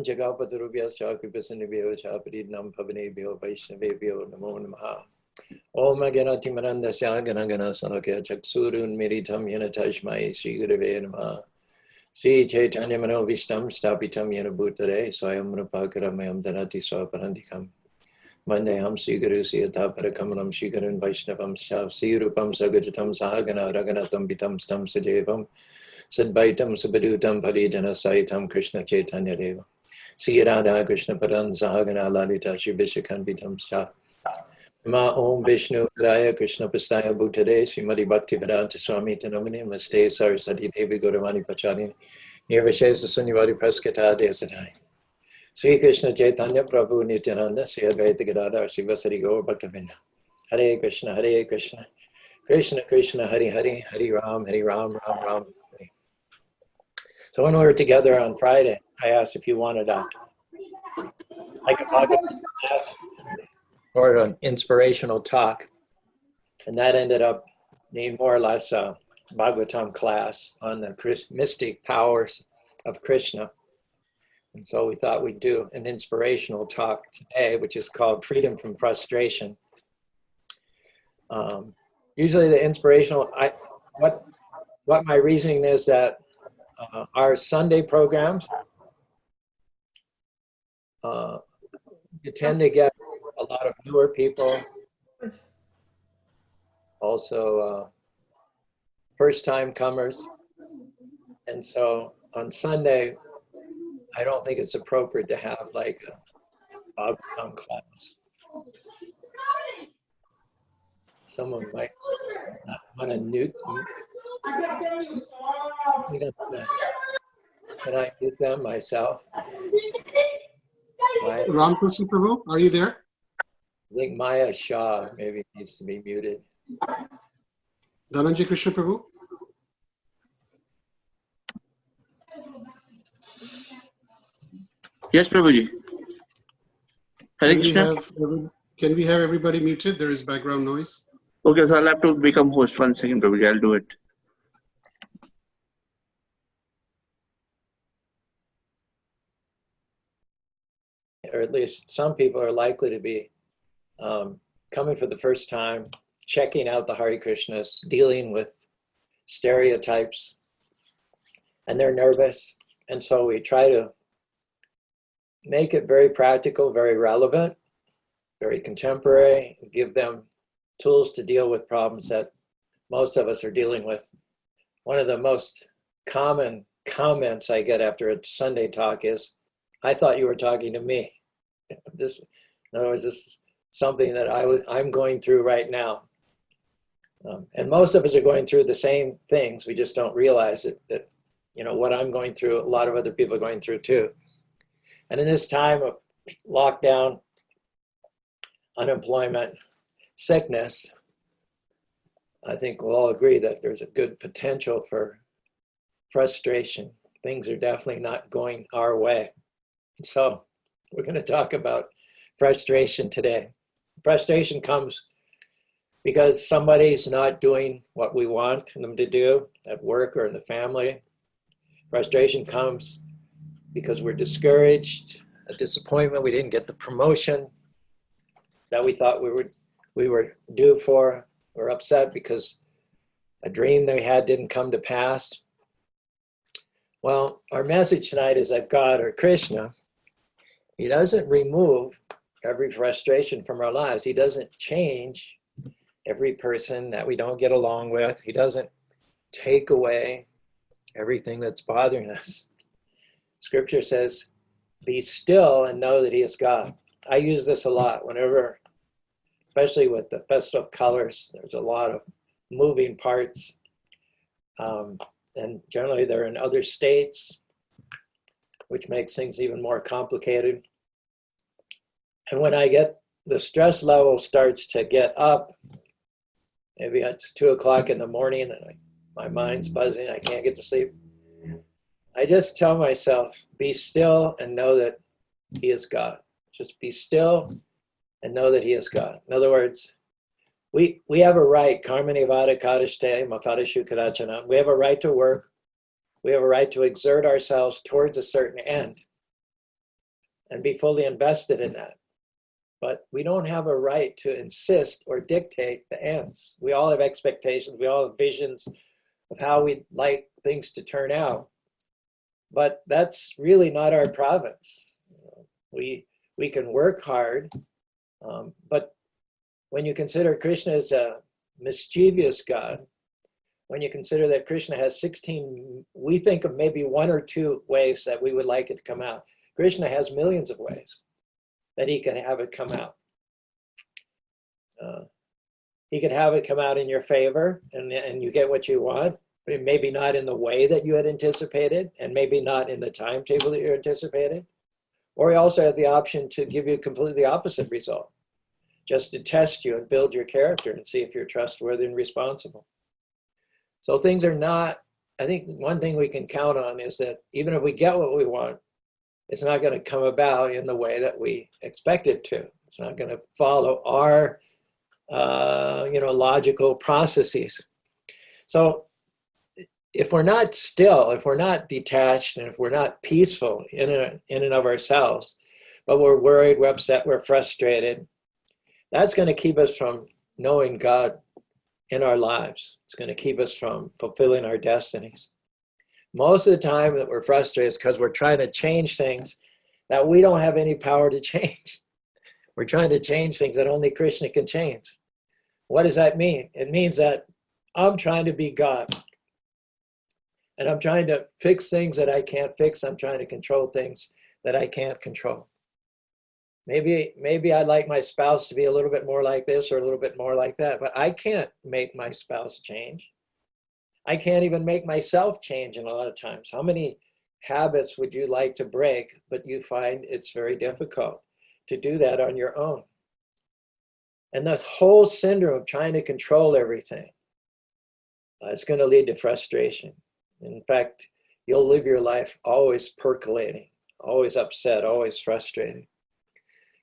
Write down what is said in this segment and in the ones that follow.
Panchakalpatarubhyascha Kripasanibhyo Chaparidnam Pavanebhyo Vaishnavebhyo Namo Namaha. Om Ganati Marandasya Ganagana Sanakya Chaksurun Miritam Yanatashmai Sri Gurave Namaha. Sri Chaitanya Manovistam Stapitam Yanabhutare Swayam Rapakaramayam Dhanati Swaparantikam. Mandeham Sri Guru Siyata Parakamanam Sri Gurun Vaishnavam Shav Sri Rupam Sagajatam Sahagana Raganatam Vitam Stam Sadevam Sadvaitam Sabadutam Parijana Saitam Krishna Chaitanya Deva Sri Radha Krishna Padan Sahagana Lalita Shri Vishakan Vitam Shah Ma Om Vishnu Padaya Krishna Pastaya Bhutade Srimati Bhakti Vedanta Swami Tanamani Maste Sarasati Devi Gauravani Pacharini Nirvashesa Sunyavadi Praskata Desatai Sri Krishna Chaitanya Prabhu Nityananda Sri Advaita Gadadhar Srivasari Gaur Bhaktavinda Hare Krishna Krishna Krishna Hare Hare Hare Ram Ram Ram. So when we were together on Friday, I asked if you wanted like a Bhagavad class or an inspirational talk. And that ended up being more or less a Bhagavatam class on the mystic powers of Krishna. And so we thought we'd do an inspirational talk today, which is called Freedom from Frustration. Usually the inspirational, what my reasoning is that our Sunday programs, you tend to get a lot of newer people, also first-time comers. And so on Sunday, I don't think it's appropriate to have like a Bhagavatam class. Someone might not want to mute. Can I mute them myself? Ramkrishna Prabhu, are you there? I think Maya Shah maybe needs to be muted. Dhananjay Krishna Prabhu? Yes, Prabhuji. Hare Krishna. Can we have everybody muted? There is background noise. Okay, so I'll have to become host. 1 second, Prabhuji. I'll do it. Or at least some people are likely to be coming for the first time, checking out the Hare Krishnas, dealing with stereotypes, and they're nervous. And so we try to make it very practical, very relevant, very contemporary, give them tools to deal with problems that most of us are dealing with. One of the most common comments I get after a Sunday talk is, I thought you were talking to me. In other words, this is something that I'm going through right now. And most of us are going through the same things. We just don't realize it, that what I'm going through, a lot of other people are going through too. And in this time of lockdown, unemployment, sickness, I think we'll all agree that there's a good potential for frustration. Things are definitely not going our way. So we're going to talk about frustration today. Frustration comes because somebody's not doing what we want them to do at work or in the family. Frustration comes because we're discouraged, a disappointment, we didn't get the promotion that we thought we were due for. We're upset because a dream they had didn't come to pass. Well, our message tonight is that God, or Krishna, he doesn't remove every frustration from our lives. He doesn't change every person that we don't get along with. He doesn't take away everything that's bothering us. Scripture says, be still and know that he is God. I use this a lot whenever, especially with the festive colors, there's a lot of moving parts. And generally they're in other states, which makes things even more complicated. And when I get, the stress level starts to get up, maybe it's 2 o'clock in the morning and my mind's buzzing, I can't get to sleep. I just tell myself, be still and know that he is God. Just be still and know that he is God. In other words, we have a right, karmani vada kadashte mafadashu kadachana. We have a right to work. We have a right to exert ourselves towards a certain end. and be fully invested in that. But we don't have a right to insist or dictate the ends. We all have expectations. We all have visions of how we'd like things to turn out. But that's really not our province. We can work hard, but when you consider Krishna as a mischievous God, when you consider that Krishna has 16, we think of maybe 1 or 2 ways that we would like it to come out. Krishna has millions of ways that he can have it come out. He could have it come out in your favor and you get what you want, maybe not in the way that you had anticipated and maybe not in the timetable that you anticipated. Or he also has the option to give you a completely opposite result, just to test you and build your character and see if you're trustworthy and responsible. So things are not, I think one thing we can count on is that even if we get what we want, it's not going to come about in the way that we expect it to. It's not going to follow our, logical processes. So if we're not still, if we're not detached, and if we're not peaceful in and of ourselves, but we're worried, we're upset, we're frustrated, that's going to keep us from knowing God in our lives. It's going to keep us from fulfilling our destinies. Most of the time that we're frustrated is because we're trying to change things that we don't have any power to change. We're trying to change things that only Krishna can change. What does that mean? It means that I'm trying to be God. And I'm trying to fix things that I can't fix. I'm trying to control things that I can't control. Maybe I'd like my spouse to be a little bit more like this or a little bit more like that, but I can't make my spouse change. I can't even make myself change in a lot of times. How many habits would you like to break, but you find it's very difficult to do that on your own? And this whole syndrome of trying to control everything, it's going to lead to frustration. In fact, you'll live your life always percolating, always upset, always frustrated.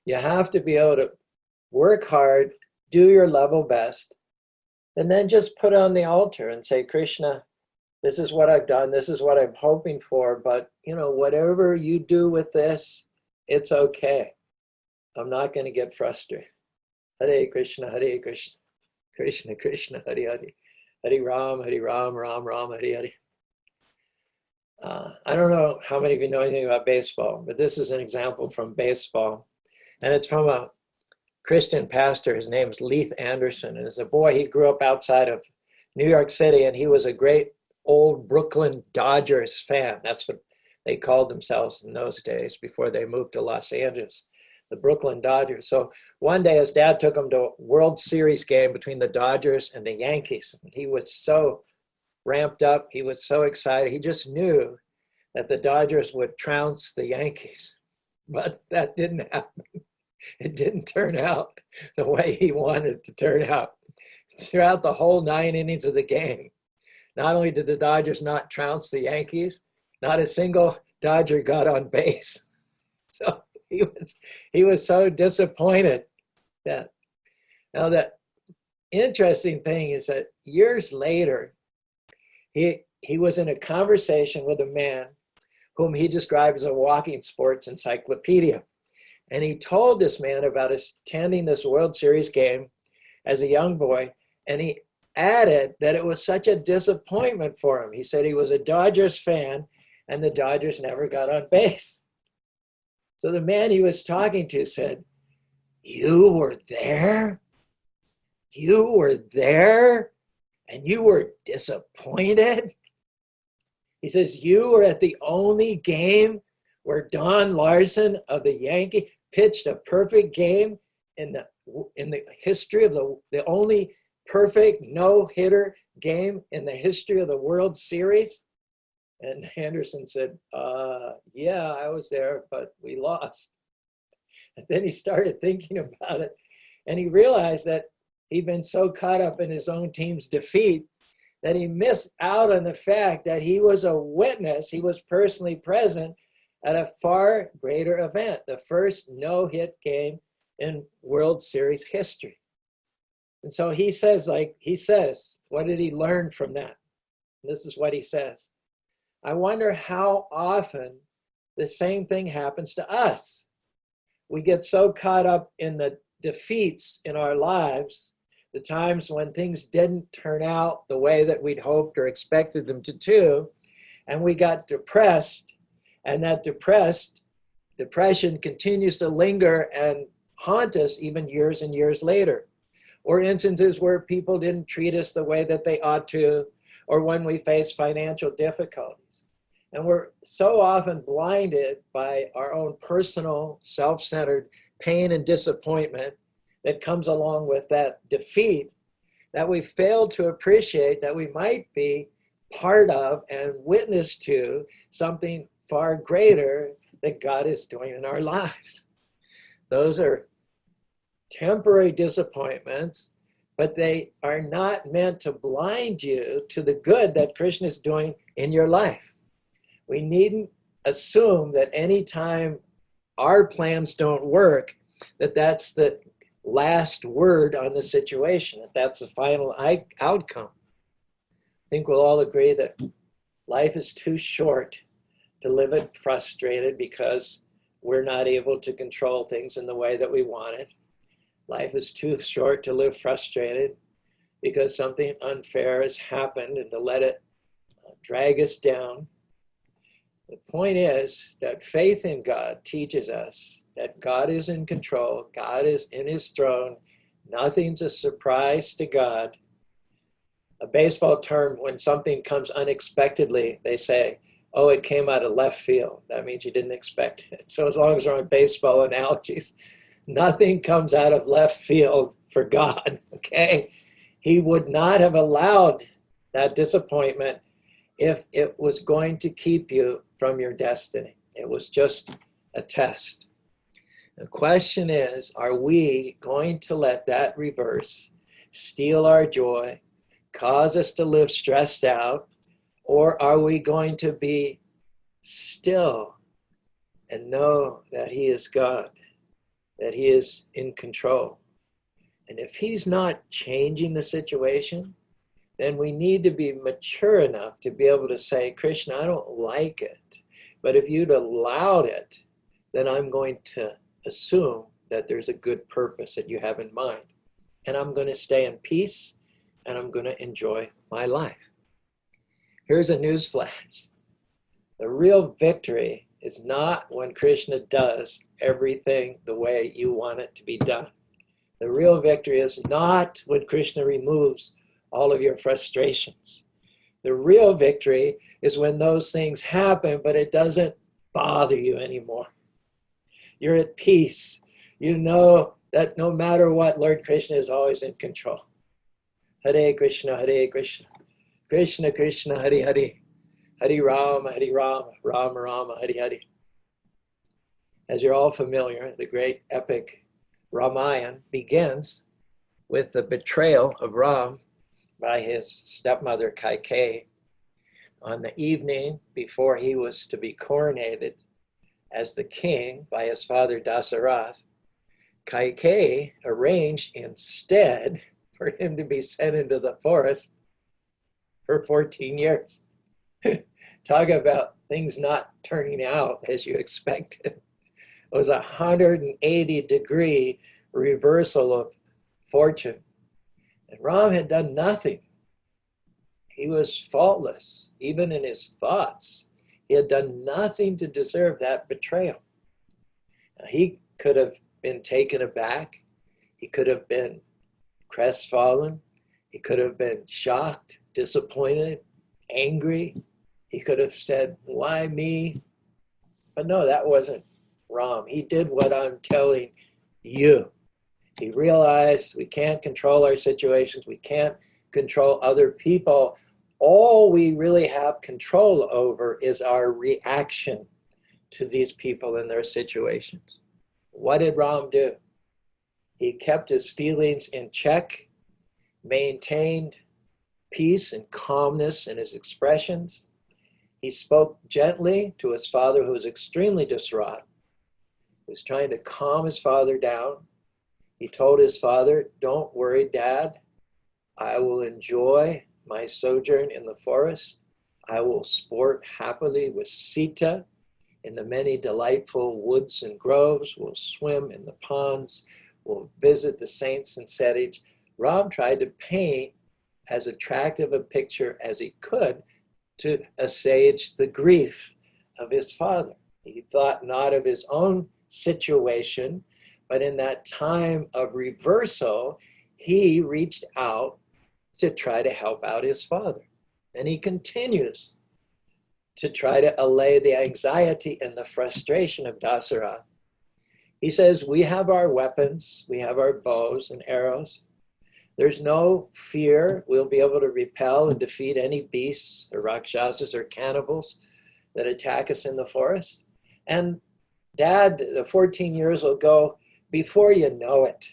You have to be able to work hard, do your level best, and then just put it on the altar and say, Krishna, this is what I've done, this is what I'm hoping for, but whatever you do with this, it's okay. I'm not going to get frustrated. Hare Krishna, Krishna Krishna, Hare Hare, Hare Ram, Ram Ram, Hare Hare. I don't know how many of you know anything about baseball, but this is an example from baseball. And it's from a Christian pastor. His name is Leith Anderson. And as a boy, he grew up outside of New York City, and he was a great old Brooklyn Dodgers fan. That's what they called themselves in those days before they moved to Los Angeles, the Brooklyn Dodgers. So one day his dad took him to a World Series game between the Dodgers and the Yankees. He was so ramped up. He was so excited. He just knew that the Dodgers would trounce the Yankees. But that didn't happen. It didn't turn out the way he wanted it to turn out. Throughout the whole 9 innings of the game, not only did the Dodgers not trounce the Yankees, not a single Dodger got on base. So he was so disappointed. Now the interesting thing is that years later, he was in a conversation with a man whom he described as a walking sports encyclopedia. And he told this man about attending this World Series game as a young boy. And he added that it was such a disappointment for him. He said he was a Dodgers fan and the Dodgers never got on base. So the man he was talking to said, "You were there? You were there? And you were disappointed?" He says, "You were at the only game where Don Larson of the Yankees pitched a perfect game in the history of the only perfect no-hitter game in the history of the World Series?" And Anderson said, "Yeah, I was there, but we lost." And then he started thinking about it, and he realized that he'd been so caught up in his own team's defeat that he missed out on the fact that he was a witness, he was personally present at a far greater event, the first no-hit game in World Series history. And so he says, what did he learn from that? And this is what he says. I wonder how often the same thing happens to us. we get so caught up in the defeats in our lives, the times when things didn't turn out the way that we'd hoped or expected them to do, and we got depressed, and that depression continues to linger and haunt us even years and years later. Or instances where people didn't treat us the way that they ought to, or when we face financial difficulties. And we're so often blinded by our own personal, self-centered pain and disappointment that comes along with that defeat, that we fail to appreciate that we might be part of and witness to something far greater that God is doing in our lives. Those are temporary disappointments, but they are not meant to blind you to the good that Krishna is doing in your life. We needn't assume that anytime our plans don't work, that that's the last word on the situation, that that's the final outcome. I think we'll all agree that life is too short to live it frustrated because we're not able to control things in the way that we want it. Life is too short to live frustrated because something unfair has happened and to let it drag us down. The point is that faith in God teaches us that God is in control, God is in his throne, nothing's a surprise to God. A baseball term, when something comes unexpectedly, they say, oh, it came out of left field. That means you didn't expect it. So as long as we're on baseball analogies, nothing comes out of left field for God, okay? He would not have allowed that disappointment if it was going to keep you from your destiny. It was just a test. The question is, are we going to let that reverse, steal our joy, cause us to live stressed out, or are we going to be still and know that he is God, that he is in control? And if he's not changing the situation, then we need to be mature enough to be able to say, Krishna, I don't like it, but if you'd allowed it, then I'm going to assume that there's a good purpose that you have in mind. And I'm going to stay in peace, and I'm going to enjoy my life. Here's a news flash. The real victory is not when Krishna does everything the way you want it to be done. The real victory is not when Krishna removes all of your frustrations. The real victory is when those things happen, but it doesn't bother you anymore. You're at peace. You know that no matter what, Lord Krishna is always in control. Hare Krishna, Krishna Krishna, Hare Hare, Hare Rama, Rama Rama, Hare Hare. As you're all familiar, the great epic Ramayana begins with the betrayal of Ram by his stepmother Kaikeyi on the evening before he was to be coronated as the king by his father Dasarath. Kaikeyi arranged instead for him to be sent into the forest for 14 years. Talk about things not turning out as you expected. It was a 180-degree reversal of fortune. And Ram had done nothing. He was faultless, even in his thoughts. He had done nothing to deserve that betrayal. Now, he could have been taken aback. He could have been crestfallen. He could have been shocked, disappointed, angry. He could have said, why me? But no, that wasn't Ram. He did what I'm telling you. He realized we can't control our situations. We can't control other people. All we really have control over is our reaction to these people and their situations. What did Ram do? He kept his feelings in check, maintained peace and calmness in his expressions. He spoke gently to his father, who was extremely distraught. He was trying to calm his father down. He told his father, don't worry, Dad. I will enjoy my sojourn in the forest. I will sport happily with Sita. in the many delightful woods and groves. We'll swim in the ponds. We'll visit the saints and settage. Ram tried to paint as attractive a picture as he could to assuage the grief of his father. He thought not of his own situation, but in that time of reversal, he reached out to try to help out his father. And he continues to try to allay the anxiety and the frustration of Dasarath. He says, we have our weapons, we have our bows and arrows. There's no fear. We'll be able to repel and defeat any beasts or rakshasas or cannibals that attack us in the forest. And Dad, the 14 years will go, before you know it,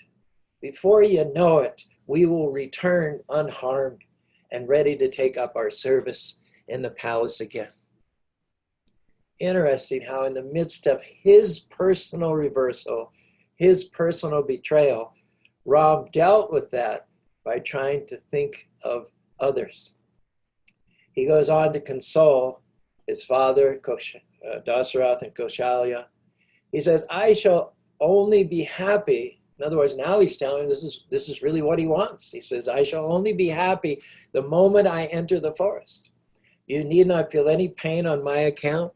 we will return unharmed and ready to take up our service in the palace again. Interesting how in the midst of his personal reversal, his personal betrayal, Ram dealt with that by trying to think of others. He goes on to console his father, Dasarath and Kaushalya. He says, I shall only be happy. In other words, now he's telling him this is really what he wants. He says, I shall only be happy the moment I enter the forest. You need not feel any pain on my account.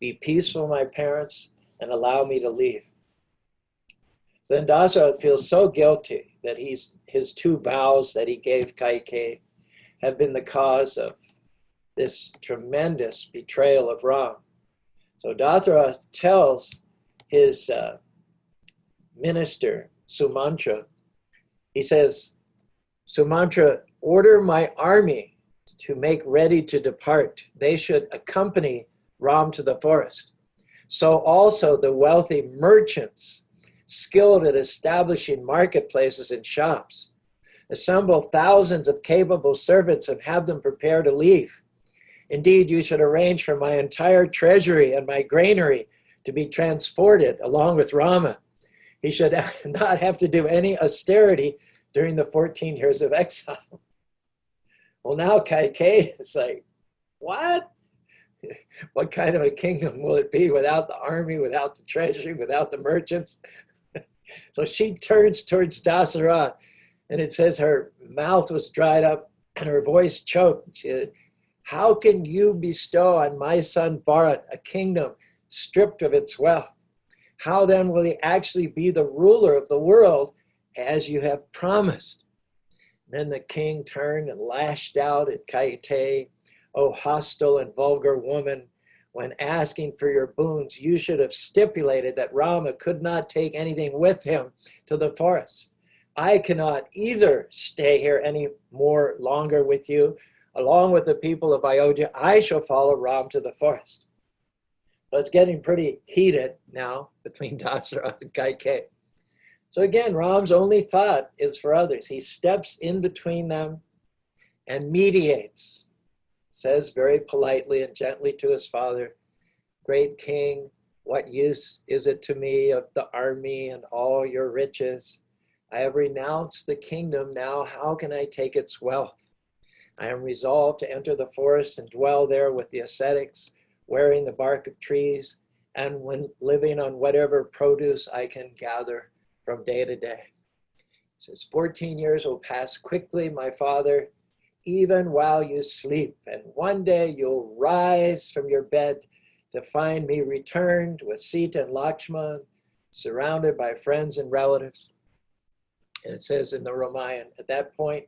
Be peaceful, my parents, and allow me to leave. So then Dasarath feels so guilty that his two vows that he gave Kaikeyi have been the cause of this tremendous betrayal of Ram. So Dasarath tells his minister, Sumantra, he says, Sumantra, order my army to make ready to depart. They should accompany Ram to the forest. So also the wealthy merchants skilled at establishing marketplaces and shops. Assemble thousands of capable servants and have them prepare to leave. Indeed, you should arrange for my entire treasury and my granary to be transported along with Rama. He should not have to do any austerity during the 14 years of exile. Well, now Kaikeyi is like, what? What kind of a kingdom will it be without the army, without the treasury, without the merchants? So she turns towards Dasarath, and it says her mouth was dried up and her voice choked. She said, how can you bestow on my son Bharat a kingdom stripped of its wealth? How then will he actually be the ruler of the world as you have promised? Then the king turned and lashed out at Kaikeyi. O hostile and vulgar woman, when asking for your boons, you should have stipulated that Rama could not take anything with him to the forest. I cannot either stay here any more longer with you. Along with the people of Ayodhya, I shall follow Ram to the forest. So it's getting pretty heated now between Dasarath and Kaikeyi. So again, Ram's only thought is for others. He steps in between them and mediates. Says very politely and gently to his father, great king, what use is it to me of the army and all your riches? I have renounced the kingdom, now how can I take its wealth? I am resolved to enter the forest and dwell there with the ascetics, wearing the bark of trees, and when living on whatever produce I can gather from day to day. He says, 14 years will pass quickly, my father, even while you sleep, and one day you'll rise from your bed to find me returned with Sita and Lakshman, surrounded by friends and relatives. And it says in the Ramayana, at that point,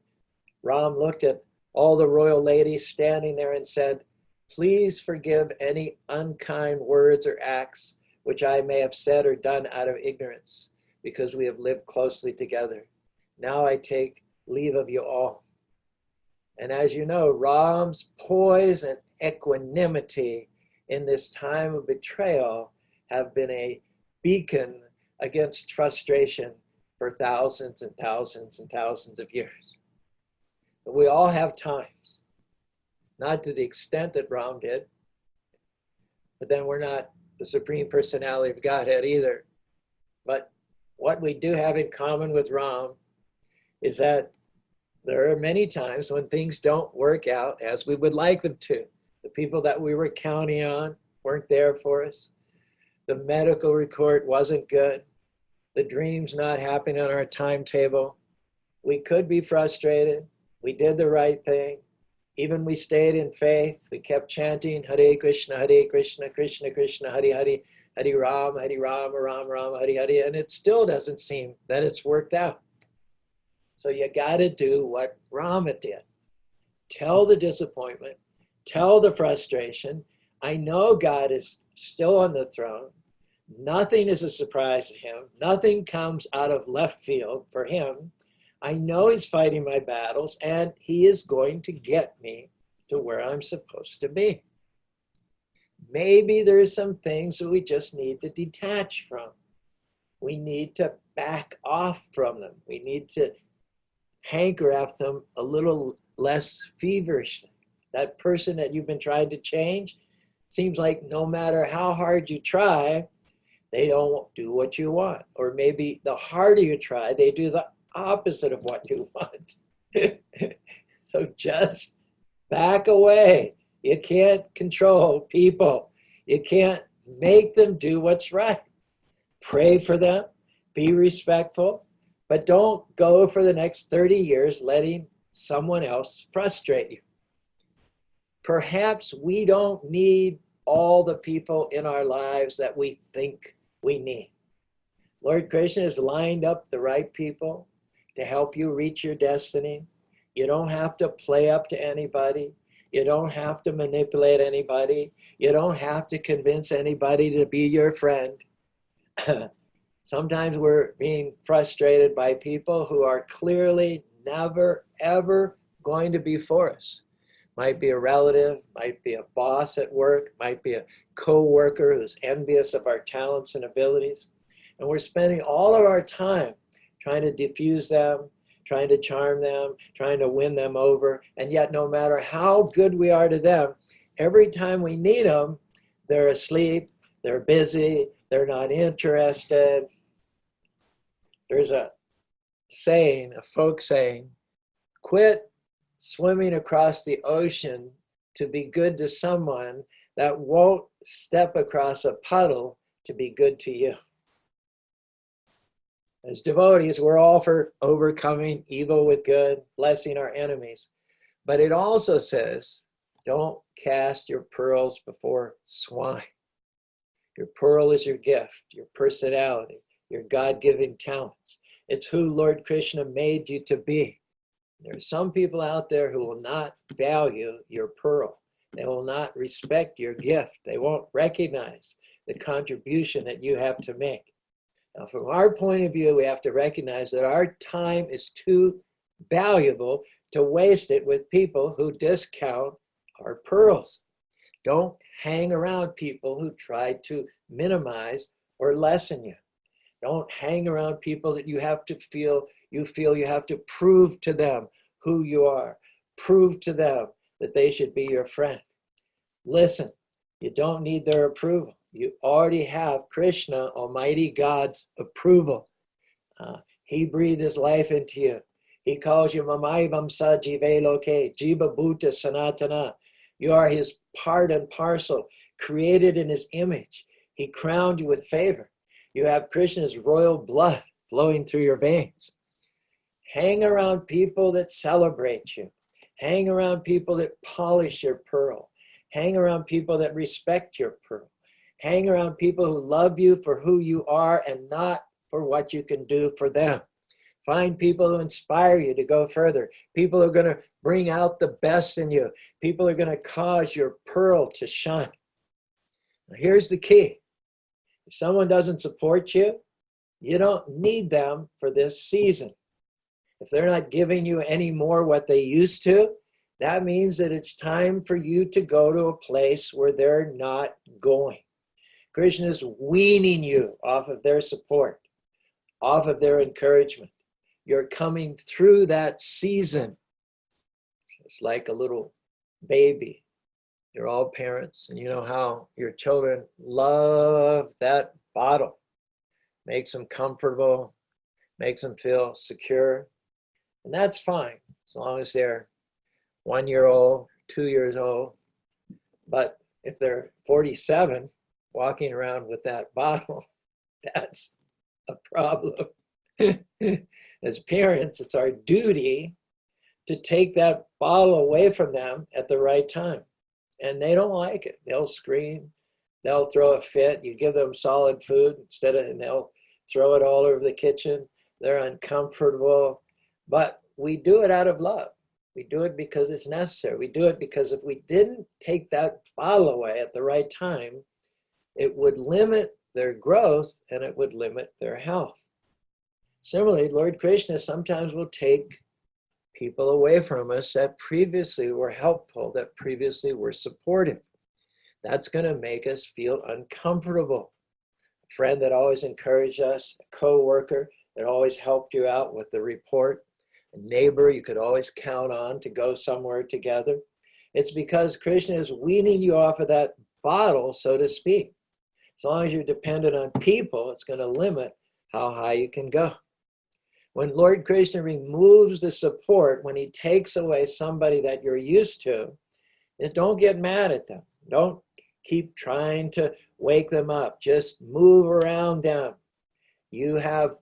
Ram looked at all the royal ladies standing there and said, please forgive any unkind words or acts which I may have said or done out of ignorance, because we have lived closely together. Now I take leave of you all. And as you know, Ram's poise and equanimity in this time of betrayal have been a beacon against frustration for thousands and thousands and thousands of years. But we all have times, not to the extent that Ram did, but then we're not the Supreme Personality of Godhead either. But what we do have in common with Ram is that there are many times when things don't work out as we would like them to. The people that we were counting on weren't there for us. the medical report wasn't good, the dream's not happening on our timetable. We could be frustrated. We did the right thing. Even we stayed in faith. We kept chanting Hare Krishna, Krishna Krishna, Hare Hare, Hare Ram, Ram Ram, Hare Hare, and it still doesn't seem that it's worked out. So you got to do what Rama did. Tell the disappointment, tell the frustration. I know God is still on the throne. Nothing is a surprise to him. Nothing comes out of left field for him. I know he's fighting my battles, and he is going to get me to where I'm supposed to be. Maybe there's some things that we just need to detach from. We need to back off from them. We need to hanker after them a little less feverishly. That person that you've been trying to change, seems like no matter how hard you try, they don't do what you want. Or maybe the harder you try, they do the opposite of what you want. So just back away. You can't control people. You can't make them do what's right. Pray for them, be respectful, but don't go for the next 30 years letting someone else frustrate you. Perhaps we don't need all the people in our lives that we think we need. Lord Krishna has lined up the right people to help you reach your destiny. You don't have to play up to anybody. You don't have to manipulate anybody. You don't have to convince anybody to be your friend. Sometimes we're being frustrated by people who are clearly never, ever going to be for us. Might be a relative, might be a boss at work, might be a co-worker who's envious of our talents and abilities. And we're spending all of our time trying to diffuse them, trying to charm them, trying to win them over. And yet, no matter how good we are to them, every time we need them, they're asleep, they're busy, they're not interested. There's a saying, a folk saying, quit swimming across the ocean to be good to someone that won't step across a puddle to be good to you. As devotees, we're all for overcoming evil with good, blessing our enemies. But it also says, don't cast your pearls before swine. Your pearl is your gift, your personality, your God-given talents. It's who Lord Krishna made you to be. There are some people out there who will not value your pearl. They will not respect your gift. They won't recognize the contribution that you have to make. Now, from our point of view, we have to recognize that our time is too valuable to waste it with people who discount our pearls. Don't hang around people who try to minimize or lessen you. Don't hang around people that you feel you have to prove to them who you are. Prove to them that they should be your friend. Listen, you don't need their approval. You already have Krishna, Almighty God's approval. He breathed his life into you. He calls you Mamaivam Sa Jive Loke, Jiva Bhuta Sanatana. You are his part and parcel, created in his image. He crowned you with favor. You have Krishna's royal blood flowing through your veins. Hang around people that celebrate you. Hang around people that polish your pearl. Hang around people that respect your pearl. Hang around people who love you for who you are and not for what you can do for them. Find people who inspire you to go further. People who are going to bring out the best in you. People who are going to cause your pearl to shine. Now, here's the key. If someone doesn't support you, you don't need them for this season. If they're not giving you any more what they used to, that means that it's time for you to go to a place where they're not going. Krishna is weaning you off of their support, off of their encouragement. You're coming through that season. It's like a little baby. You're all parents, and you know how your children love that bottle. Makes them comfortable, makes them feel secure. And that's fine, as long as they're 1 year old, 2 years old. But if they're 47, walking around with that bottle, that's a problem. As parents, it's our duty to take that bottle away from them at the right time. And they don't like it. They'll scream, they'll throw a fit. You give them solid food and they'll throw it all over the kitchen. They're uncomfortable, but we do it out of love. We do it because it's necessary. We do it because if we didn't take that bottle away at the right time, it would limit their growth and it would limit their health. Similarly, Lord Krishna sometimes will take people away from us that previously were helpful, that previously were supportive. That's going to make us feel uncomfortable. A friend that always encouraged us, a co-worker that always helped you out with the report, a neighbor you could always count on to go somewhere together. It's because Krishna is weaning you off of that bottle, so to speak. As long as you're dependent on people, it's going to limit how high you can go. When Lord Krishna removes the support, when he takes away somebody that you're used to, don't get mad at them. Don't keep trying to wake them up. Just move around them. You have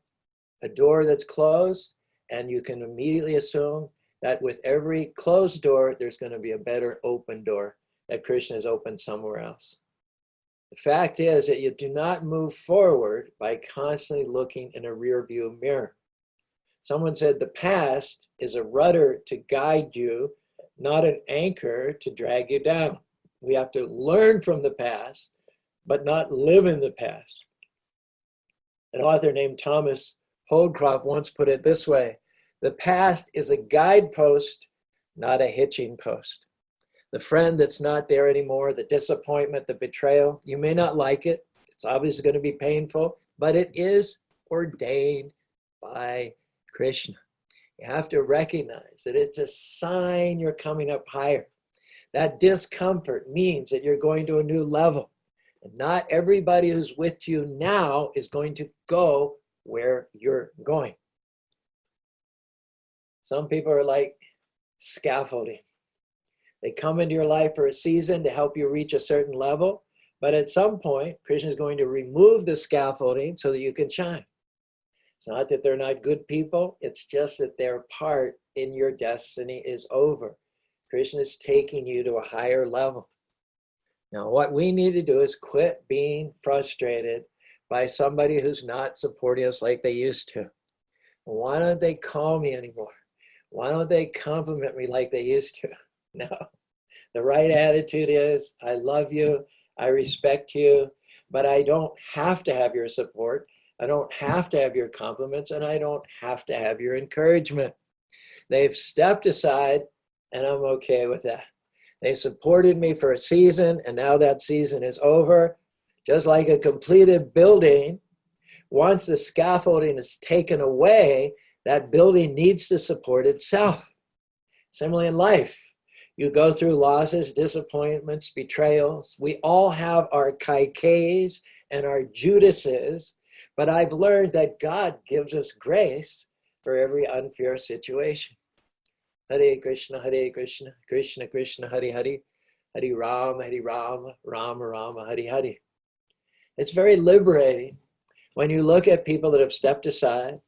a door that's closed, and you can immediately assume that with every closed door, there's going to be a better open door that Krishna has opened somewhere else. The fact is that you do not move forward by constantly looking in a rear view mirror. Someone said the past is a rudder to guide you, not an anchor to drag you down. We have to learn from the past, but not live in the past. An author named Thomas Holdcroft once put it this way: the past is a guidepost, not a hitching post. The friend that's not there anymore, the disappointment, the betrayal, you may not like it. It's obviously going to be painful, but it is ordained by Krishna. You have to recognize that it's a sign you're coming up higher. That discomfort means that you're going to a new level. And not everybody who's with you now is going to go where you're going. Some people are like scaffolding. They come into your life for a season to help you reach a certain level, but at some point, Krishna is going to remove the scaffolding so that you can shine. It's not that they're not good people, it's just that their part in your destiny is over. Krishna is taking you to a higher level. Now, what we need to do is quit being frustrated by somebody who's not supporting us like they used to. Why don't they call me anymore? Why don't they compliment me like they used to? No, the right attitude is, I love you, I respect you, but I don't have to have your support. I don't have to have your compliments, and I don't have to have your encouragement. They've stepped aside, and I'm okay with that. They supported me for a season, and now that season is over. Just like a completed building, once the scaffolding is taken away, that building needs to support itself. Similarly in life, you go through losses, disappointments, betrayals. We all have our Kaikeys and our Judases, but I've learned that God gives us grace for every unfair situation. Hare Krishna, Krishna Krishna, Hare Hare, Hare Rama, Rama Rama, Hare Hare. It's very liberating when you look at people that have stepped aside.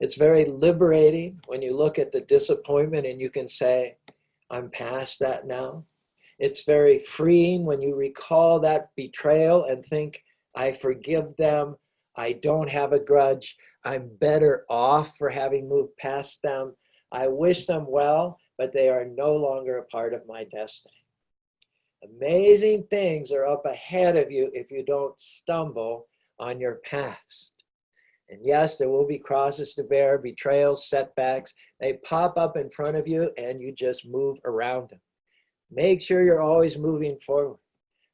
It's very liberating when you look at the disappointment and you can say, I'm past that now. It's very freeing when you recall that betrayal and think, I forgive them. I don't have a grudge. I'm better off for having moved past them. I wish them well, but they are no longer a part of my destiny. Amazing things are up ahead of you if you don't stumble on your past. And yes, there will be crosses to bear, betrayals, setbacks. They pop up in front of you and you just move around them. Make sure you're always moving forward.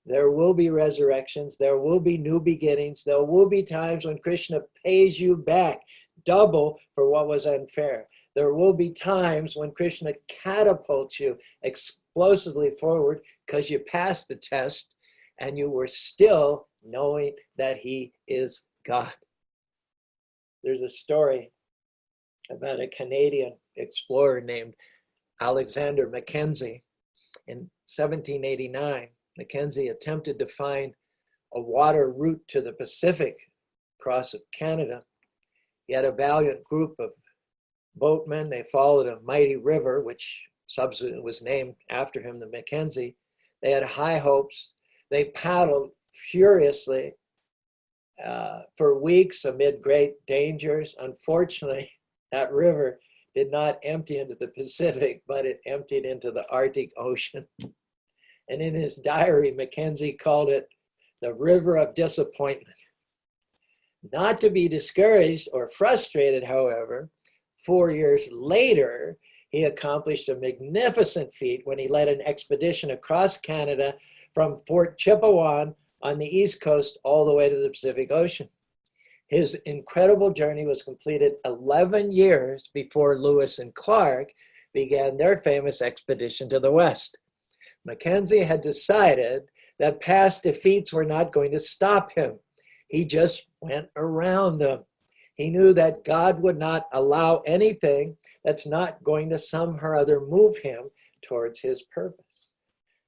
There will be resurrections. There will be new beginnings. There will be times when Krishna pays you back double for what was unfair. There will be times when Krishna catapults you explosively forward because you passed the test and you were still knowing that he is God. There's a story about a Canadian explorer named Alexander Mackenzie. In 1789, Mackenzie attempted to find a water route to the Pacific across Canada. He had a valiant group of boatmen. They followed a mighty river, which subsequently was named after him, the Mackenzie. They had high hopes. They paddled furiously for weeks amid great dangers. Unfortunately, that river did not empty into the Pacific, but it emptied into the Arctic Ocean. And in his diary, Mackenzie called it the river of disappointment. Not to be discouraged or frustrated, however, 4 years later, he accomplished a magnificent feat when he led an expedition across Canada from Fort Chipewyan on the East Coast all the way to the Pacific Ocean. His incredible journey was completed 11 years before Lewis and Clark began their famous expedition to the West. Mackenzie had decided that past defeats were not going to stop him. He just went around them. He knew that God would not allow anything that's not going to somehow or other move him towards his purpose.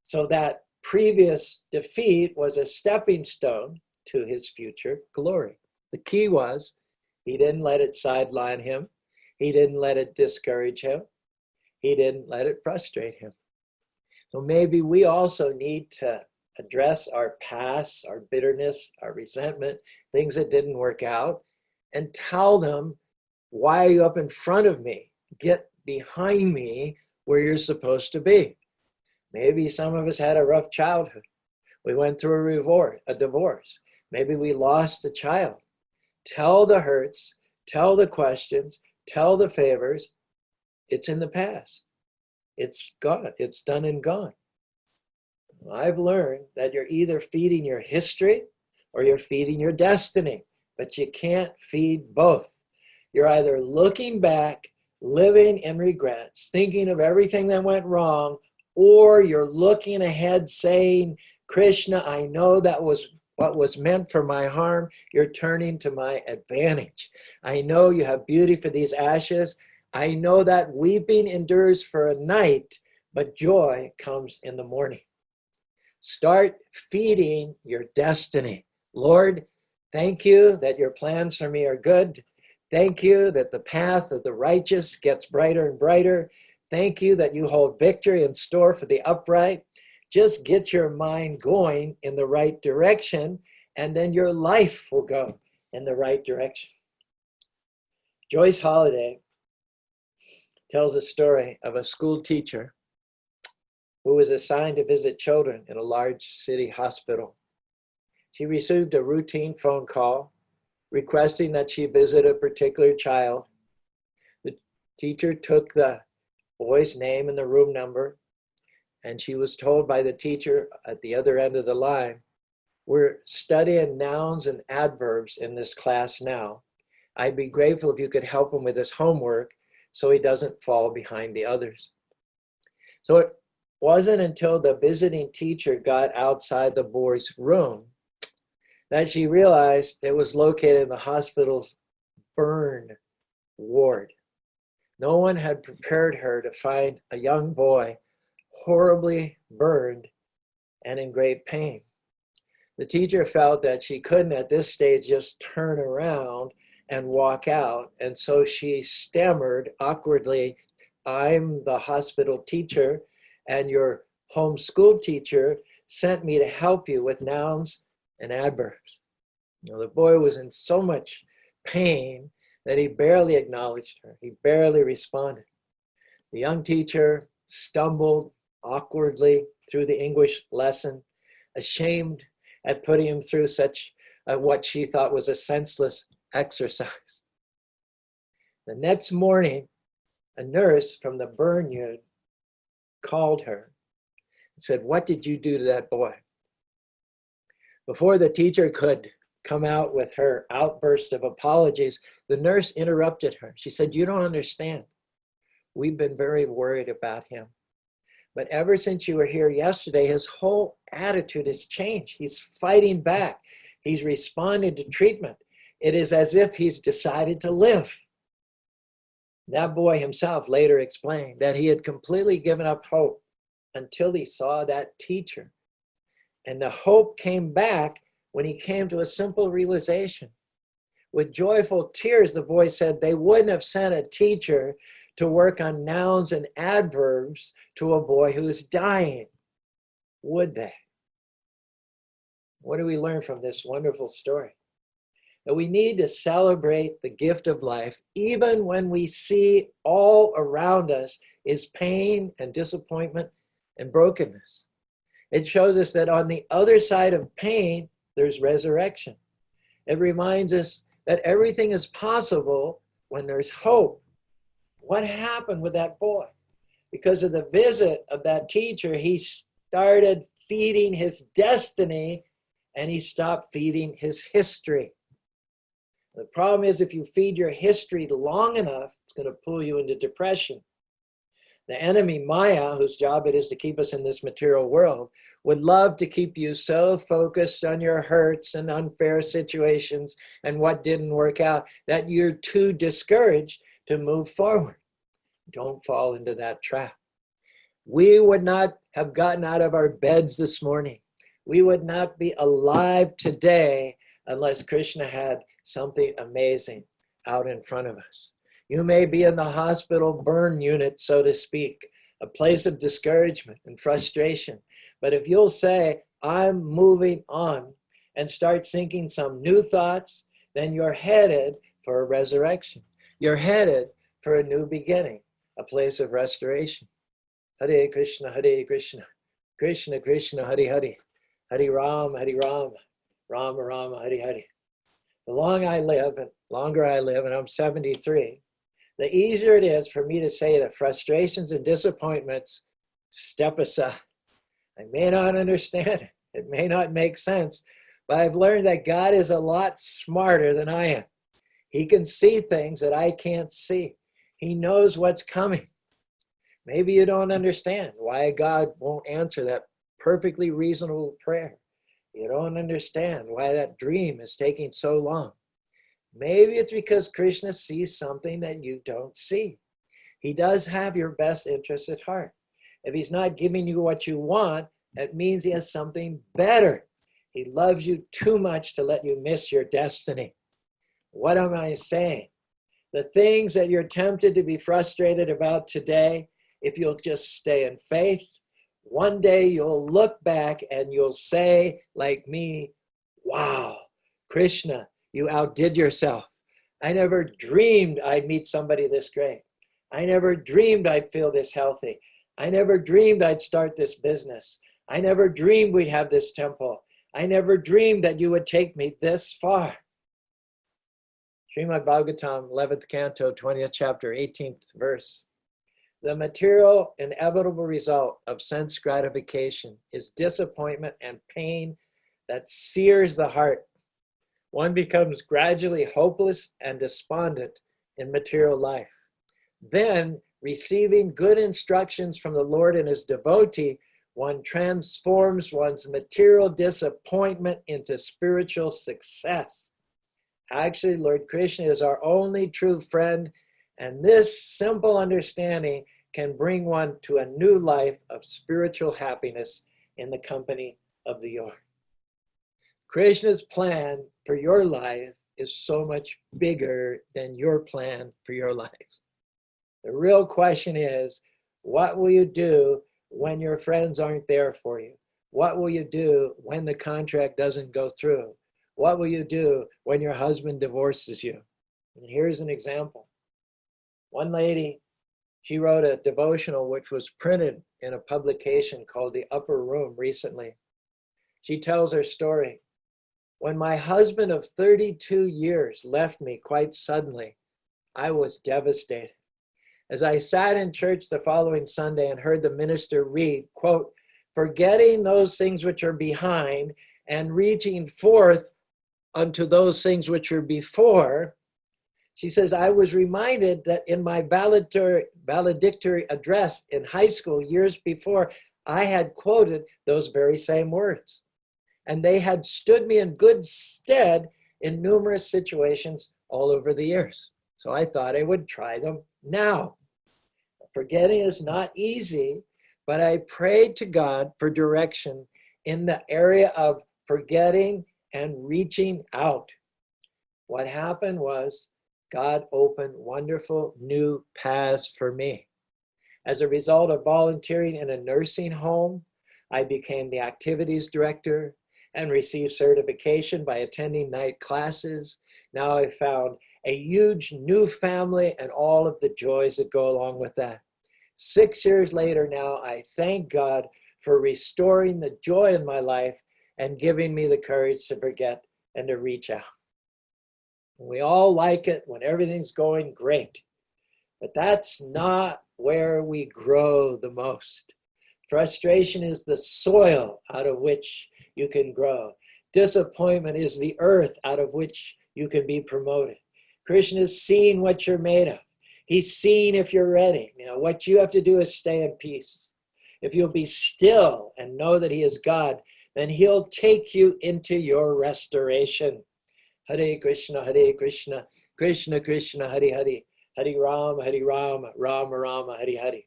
So that previous defeat was a stepping stone to his future glory. The key was he didn't let it sideline him. He didn't let it discourage him. He didn't let it frustrate him. So maybe we also need to address our past, our bitterness, our resentment, things that didn't work out, and tell them, why are you up in front of me? Get behind me where you're supposed to be. Maybe some of us had a rough childhood. We went through a divorce. Maybe we lost a child. Tell the hurts, tell the questions, tell the favors. It's in the past. It's gone. It's done and gone. I've learned that you're either feeding your history or you're feeding your destiny, but you can't feed both. You're either looking back, living in regrets, thinking of everything that went wrong, or you're looking ahead saying, Krishna, I know that was what was meant for my harm. You're turning to my advantage. I know you have beauty for these ashes. I know that weeping endures for a night, but joy comes in the morning. Start feeding your destiny. Lord, thank you that your plans for me are good. Thank you that the path of the righteous gets brighter and brighter. Thank you that you hold victory in store for the upright. Just get your mind going in the right direction, and then your life will go in the right direction. Joyce Holliday tells a story of a school teacher who was assigned to visit children in a large city hospital. She received a routine phone call requesting that she visit a particular child. The teacher took the boy's name and the room number, and she was told by the teacher at the other end of the line, we're studying nouns and adverbs in this class now. I'd be grateful if you could help him with his homework so he doesn't fall behind the others. So it wasn't until the visiting teacher got outside the boy's room that she realized it was located in the hospital's burn ward. No one had prepared her to find a young boy horribly burned and in great pain. The teacher felt that she couldn't at this stage just turn around and walk out, and so she stammered awkwardly, I'm the hospital teacher, and your homeschool teacher sent me to help you with nouns and adverbs. The boy was in so much pain that he barely acknowledged her. He barely responded. The young teacher stumbled awkwardly through the English lesson, ashamed at putting him through such what she thought was a senseless exercise. The next morning, a nurse from the burn unit called her and said, what did you do to that boy? Before the teacher could come out with her outburst of apologies, the nurse interrupted her. She said, you don't understand. We've been very worried about him. But ever since you were here yesterday, his whole attitude has changed. He's fighting back. He's responded to treatment. It is as if he's decided to live. That boy himself later explained that he had completely given up hope until he saw that teacher. And the hope came back when he came to a simple realization. With joyful tears, the boy said they wouldn't have sent a teacher to work on nouns and adverbs to a boy who is dying, would they? What do we learn from this wonderful story? That we need to celebrate the gift of life even when we see all around us is pain and disappointment and brokenness. It shows us that on the other side of pain, there's resurrection. It reminds us that everything is possible when there's hope. What happened with that boy? Because of the visit of that teacher, he started feeding his destiny and he stopped feeding his history. The problem is if you feed your history long enough, it's going to pull you into depression. The enemy, Maya, whose job it is to keep us in this material world, would love to keep you so focused on your hurts and unfair situations and what didn't work out that you're too discouraged to move forward. Don't fall into that trap. We would not have gotten out of our beds this morning. We would not be alive today unless Krishna had something amazing out in front of us. You may be in the hospital burn unit, so to speak, a place of discouragement and frustration. But if you'll say, I'm moving on, and start thinking some new thoughts, then you're headed for a resurrection. You're headed for a new beginning, a place of restoration. Hare Krishna, Krishna Krishna, Hare Hare, Hare Rama, Rama Rama, Hare Hare. The longer I live, and I'm 73, the easier it is for me to say that frustrations and disappointments step aside. I may not understand it. It may not make sense, but I've learned that God is a lot smarter than I am. He can see things that I can't see. He knows what's coming. Maybe you don't understand why God won't answer that perfectly reasonable prayer. You don't understand why that dream is taking so long. Maybe it's because Krishna sees something that you don't see. He does have your best interest at heart. If he's not giving you what you want, that means he has something better. He loves you too much to let you miss your destiny. What am I saying? The things that you're tempted to be frustrated about today, if you'll just stay in faith, one day you'll look back and you'll say, like me, wow, Krishna, you outdid yourself. I never dreamed I'd meet somebody this great. I never dreamed I'd feel this healthy. I never dreamed I'd start this business. I never dreamed we'd have this temple. I never dreamed that you would take me this far. Srimad Bhagavatam, 11th canto, 20th chapter, 18th verse. The material inevitable result of sense gratification is disappointment and pain that sears the heart. One becomes gradually hopeless and despondent in material life. Then, receiving good instructions from the Lord and his devotee, one transforms one's material disappointment into spiritual success. Actually, Lord Krishna is our only true friend, and this simple understanding can bring one to a new life of spiritual happiness in the company of the Lord. Krishna's plan for your life is so much bigger than your plan for your life. The real question is, what will you do when your friends aren't there for you? What will you do when the contract doesn't go through? What will you do when your husband divorces you? And here's an example. One lady, she wrote a devotional which was printed in a publication called The Upper Room recently. She tells her story. When my husband of 32 years left me quite suddenly, I was devastated. As I sat in church the following Sunday and heard the minister read, quote, forgetting those things which are behind and reaching forth unto those things which are before, she says, I was reminded that in my valedictory address in high school years before, I had quoted those very same words. And they had stood me in good stead in numerous situations all over the years. So I thought I would try them now. Forgetting is not easy, but I prayed to God for direction in the area of forgetting and reaching out. What happened was God opened wonderful new paths for me. As a result of volunteering in a nursing home, I became the activities director and received certification by attending night classes. Now I found a huge new family and all of the joys that go along with that. 6 years later now, I thank God for restoring the joy in my life and giving me the courage to forget and to reach out. We all like it when everything's going great, but that's not where we grow the most. Frustration is the soil out of which you can grow. Disappointment is the earth out of which you can be promoted. Krishna is seeing what you're made of. He's seeing if you're ready. You know, what you have to do is stay in peace. If you'll be still and know that he is God, then he'll take you into your restoration. Hare Krishna, Krishna Krishna, Hare Hare, Hare Rama, Rama Rama, Hare Hare.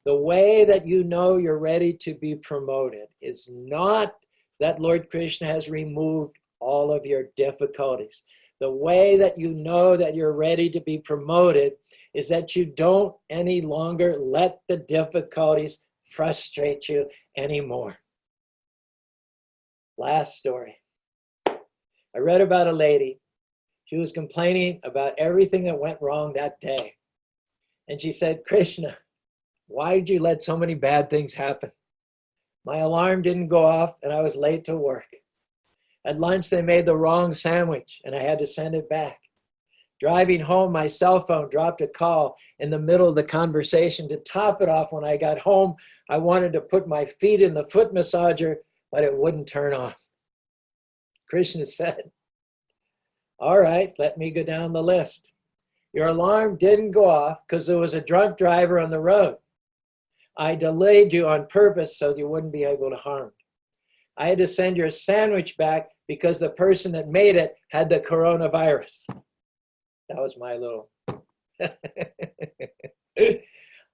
The way that you know you're ready to be promoted is not that Lord Krishna has removed all of your difficulties. The way that you know that you're ready to be promoted is that you don't any longer let the difficulties frustrate you anymore. Last story. I read about a lady. She was complaining about everything that went wrong that day. And she said, Krishna, why did you let so many bad things happen? My alarm didn't go off and I was late to work. At lunch, they made the wrong sandwich and I had to send it back. Driving home, my cell phone dropped a call in the middle of the conversation. To top it off, when I got home, I wanted to put my feet in the foot massager, but it wouldn't turn on. Krishna said, all right, let me go down the list. Your alarm didn't go off because there was a drunk driver on the road. I delayed you on purpose so you wouldn't be able to harm. I had to send your sandwich back because the person that made it had the coronavirus. That was my little...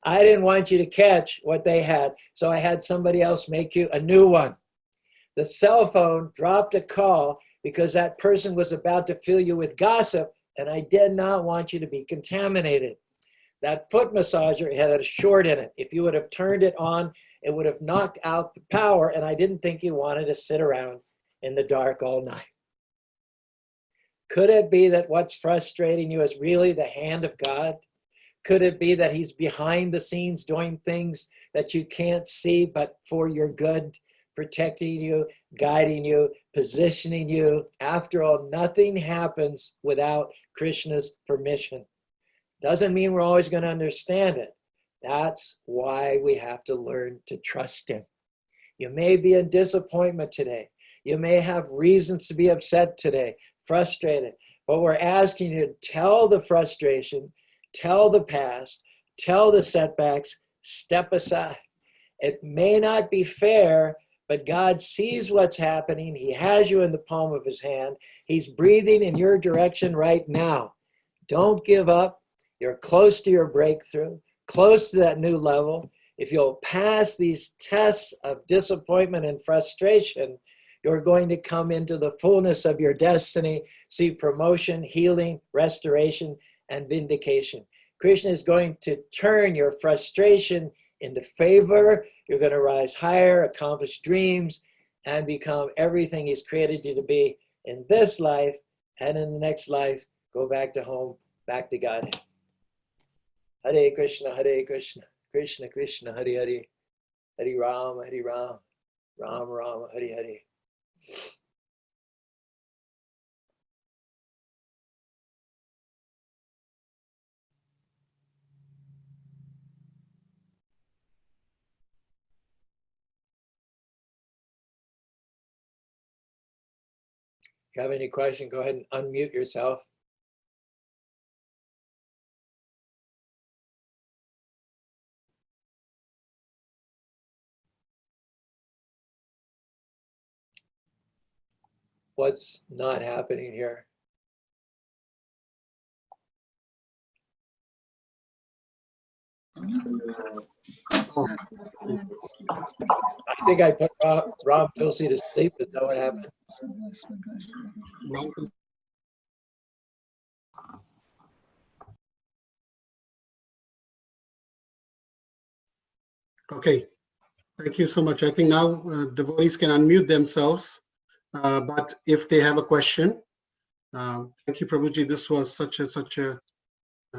I didn't want you to catch what they had, so I had somebody else make you a new one. The cell phone dropped a call because that person was about to fill you with gossip, and I did not want you to be contaminated. That foot massager had a short in it. If you would have turned it on, it would have knocked out the power, and I didn't think you wanted to sit around in the dark all night. Could it be that what's frustrating you is really the hand of God? Could it be that he's behind the scenes doing things that you can't see, but for your good, protecting you, guiding you, positioning you? After all, nothing happens without Krishna's permission. Doesn't mean we're always going to understand it. That's why we have to learn to trust him. You may be in disappointment today. You may have reasons to be upset today, frustrated, but we're asking you to tell the frustration, tell the past, tell the setbacks, step aside. It may not be fair, but God sees what's happening. He has you in the palm of his hand. He's breathing in your direction right now. Don't give up. You're close to your breakthrough, close to that new level. If you'll pass these tests of disappointment and frustration, you're going to come into the fullness of your destiny, see promotion, healing, restoration, and vindication. Krishna is going to turn your frustration into favor. You're going to rise higher, accomplish dreams, and become everything he's created you to be in this life and in the next life. Go back to home, back to God. Hare Krishna, Krishna Krishna, Hare Hare, Hare Rama, Rama Rama, Hare Hare. If you have any question, go ahead and unmute yourself. What's not happening here? Oh, I think I put Rob Tulsi to sleep. Is that what happened? well, okay. Thank you so much. I think now devotees can unmute themselves, but if they have a question, thank you, Prabhuji. This was such a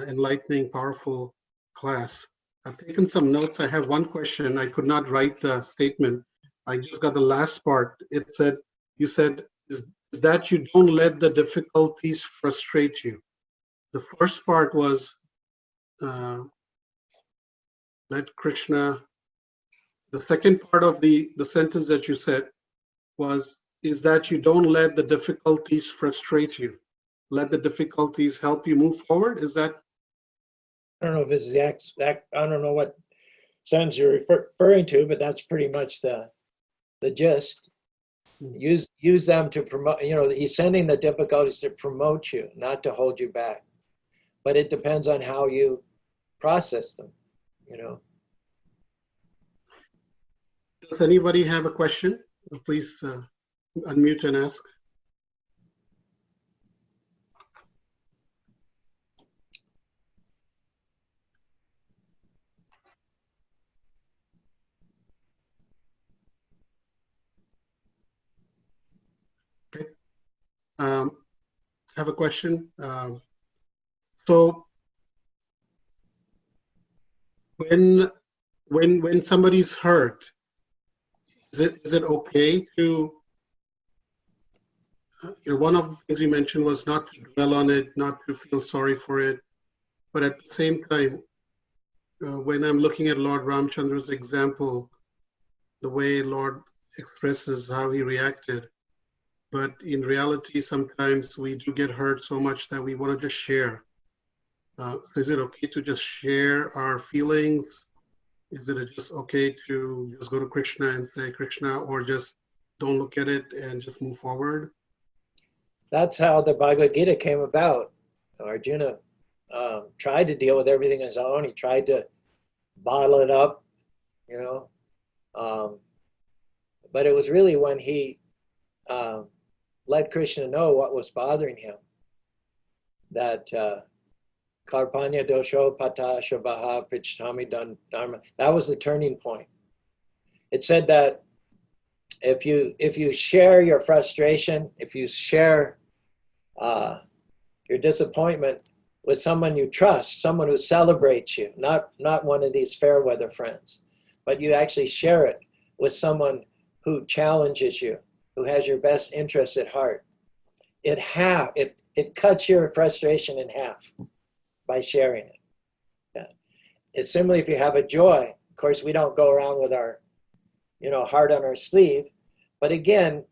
enlightening, powerful class. I've taken some notes. I have one question. I could not write the statement. I just got the last part. It said, you said, is that you don't let the difficulties frustrate you. The first part was, let Krishna. The second part of the sentence that you said was, is that you don't let the difficulties frustrate you. Let the difficulties help you move forward. Is that? I don't know if it's the exact, I don't know what sentence you're referring to, but that's pretty much the gist. Use them to promote, he's sending the difficulties to promote you, not to hold you back. But it depends on how you process them, Does anybody have a question? Please unmute and ask. Okay. I have a question. So when somebody's hurt, is it okay to, one of the things you mentioned was not to dwell on it, not to feel sorry for it, but at the same time, when I'm looking at Lord Ramchandra's example, the way Lord expresses how he reacted, but in reality, sometimes we do get hurt so much that we want to just share. Is it okay to just share our feelings? Is it just okay to just go to Krishna and say Krishna, or just don't look at it and just move forward? That's how the Bhagavad Gita came about. Arjuna tried to deal with everything on his own. He tried to bottle it up, but it was really when he let Krishna know what was bothering him that Karpanya dosho pata shabaha pichtami dharma. That was the turning point. It said that if you share your frustration, if you share your disappointment with someone you trust, someone who celebrates you, not one of these fair weather friends, but you actually share it with someone who challenges you, who has your best interests at heart, it cuts your frustration in half by sharing it. Yeah. It's similarly if you have a joy. Of course, we don't go around with our heart on our sleeve, but again,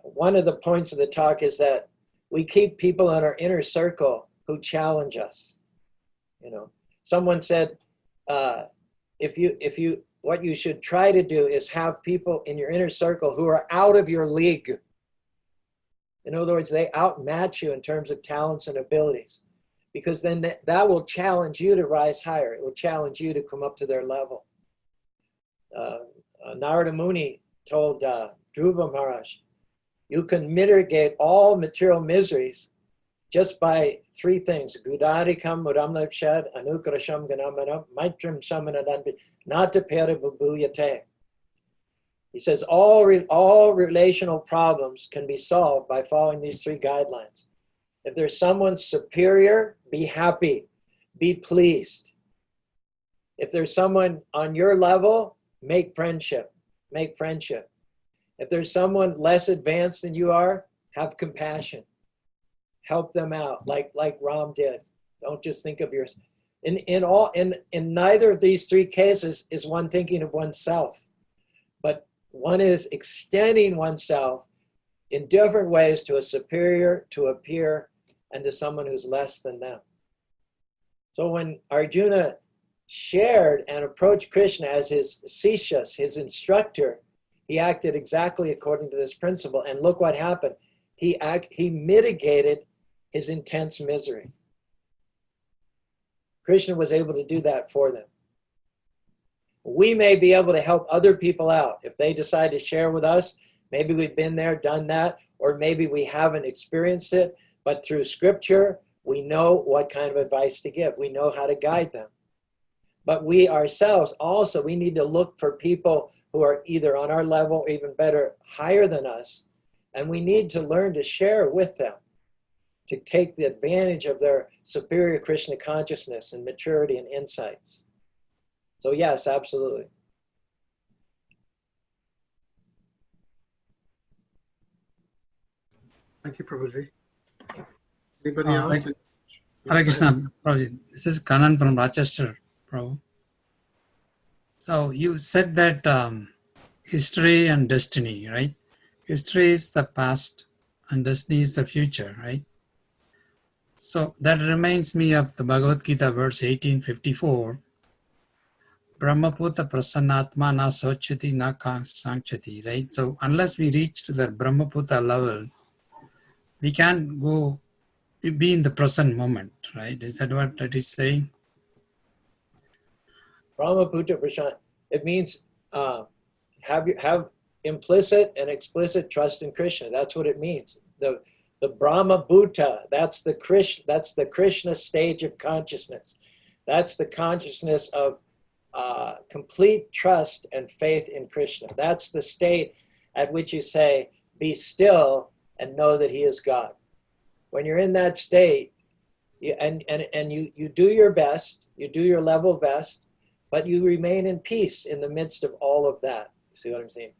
one of the points of the talk is that we keep people in our inner circle who challenge us. Someone said, what you should try to do is have people in your inner circle who are out of your league. In other words, they outmatch you in terms of talents and abilities, because then that will challenge you to rise higher. It will challenge you to come up to their level. Narada Muni told Dhruva Maharaj, you can mitigate all material miseries just by three things: Gudadikam Muramlapshad, Anukrasham Ganamanam, Maitrim Samanadambi, Natapera Babuyate. He says all relational problems can be solved by following these three guidelines. If there's someone superior, be happy, be pleased. If there's someone on your level, make friendship. If there's someone less advanced than you are, have compassion. Help them out, like Ram did. Don't just think of yours. In neither of these three cases is one thinking of oneself, but one is extending oneself in different ways to a superior, to a peer, and to someone who's less than them. So when Arjuna shared and approached Krishna as his sishas, his instructor, he acted exactly according to this principle. And look what happened. He mitigated his intense misery. Krishna was able to do that for them. we may be able to help other people out. If they decide to share with us, maybe we've been there, done that, or maybe we haven't experienced it, but through scripture, we know what kind of advice to give. We know how to guide them. But we ourselves also, we need to look for people who are either on our level or even better, higher than us. And we need to learn to share with them, to take the advantage of their superior Krishna consciousness and maturity and insights. So yes, absolutely. Thank you, Prabhuji. Anybody else? Hare Krishna, Prabhuji. This is Kanan from Rochester, Prabhu. So you said that history and destiny, right? History is the past and destiny is the future, right? So that reminds me of the Bhagavad Gita verse 1854. Brahmaputra prasannatma na sochati na sankchati, right? So unless we reach to the Brahmaputra level, we can't go be in the present moment, right? Is that what that is saying? Brahmaputra Prashant, it means have implicit and explicit trust in Krishna. That's what it means. The Brahma Bhuta, that's the Krishna stage of consciousness. That's the consciousness of complete trust and faith in Krishna. That's the state at which you say, be still and know that he is God. When you're in that state, you do your best, you do your level best, but you remain in peace in the midst of all of that. You see what I'm saying?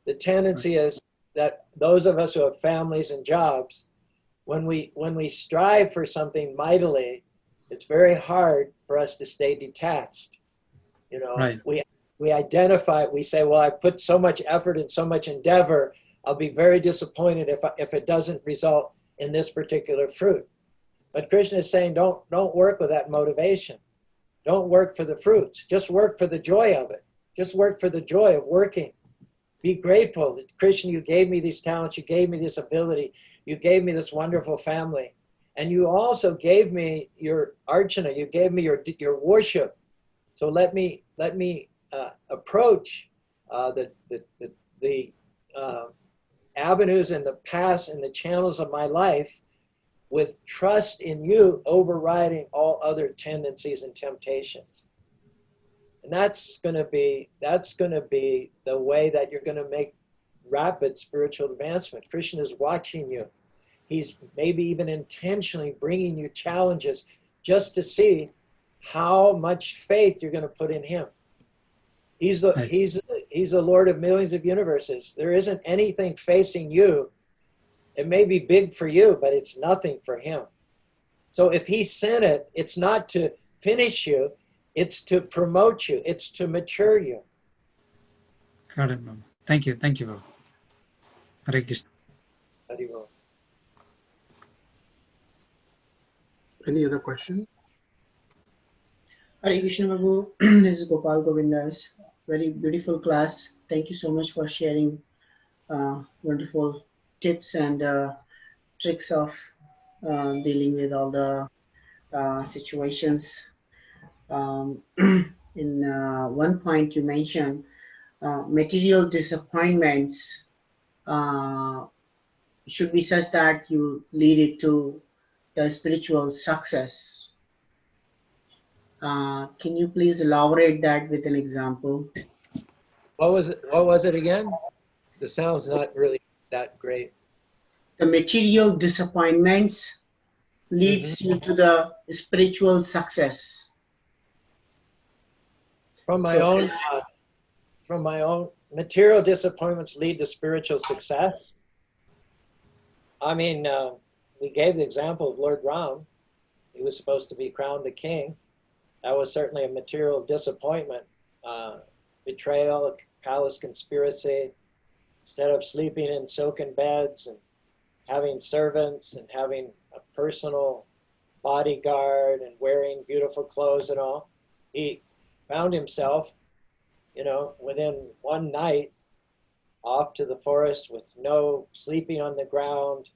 The tendency is that those of us who have families and jobs, when we strive for something mightily, it's very hard for us to stay detached. You know, right. we identify, we say, well, I put so much effort and so much endeavor, I'll be very disappointed if it doesn't result in this particular fruit. But Krishna is saying, don't work with that motivation. Don't work for the fruits. Just work for the joy of it. Just work for the joy of working. Be grateful that Krishna, you gave me these talents, you gave me this ability, you gave me this wonderful family. And you also gave me your archana, you gave me your worship. So let me approach the avenues and the paths and the channels of my life with trust in you overriding all other tendencies and temptations. And that's going to be the way that you're going to make rapid spiritual advancement. Krishna is watching you. He's maybe even intentionally bringing you challenges just to see how much faith you're going to put in him. He's the Lord of millions of universes. There isn't anything facing you. It may be big for you, but it's nothing for him. So if he sent it, it's not to finish you, it's to promote you, it's to mature you. Got it, Baba. Thank you, Baba. Hare Krishna. Any other question? Hare Krishna Prabhu, this is Gopal Govindas. Very beautiful class. Thank you so much for sharing wonderful tips and tricks of dealing with all the situations. In one point you mentioned material disappointments should be such that you lead it to the spiritual success. Can you please elaborate that with an example? What was it again? The sound's not really that great. The material disappointments leads you to the spiritual success. From my own material disappointments lead to spiritual success. I mean, we gave the example of Lord Ram. He was supposed to be crowned a king. That was certainly a material disappointment. Betrayal, palace conspiracy. Instead of sleeping in silken beds and having servants and having a personal bodyguard and wearing beautiful clothes and all, he found himself, within one night off to the forest with no sleeping on the ground,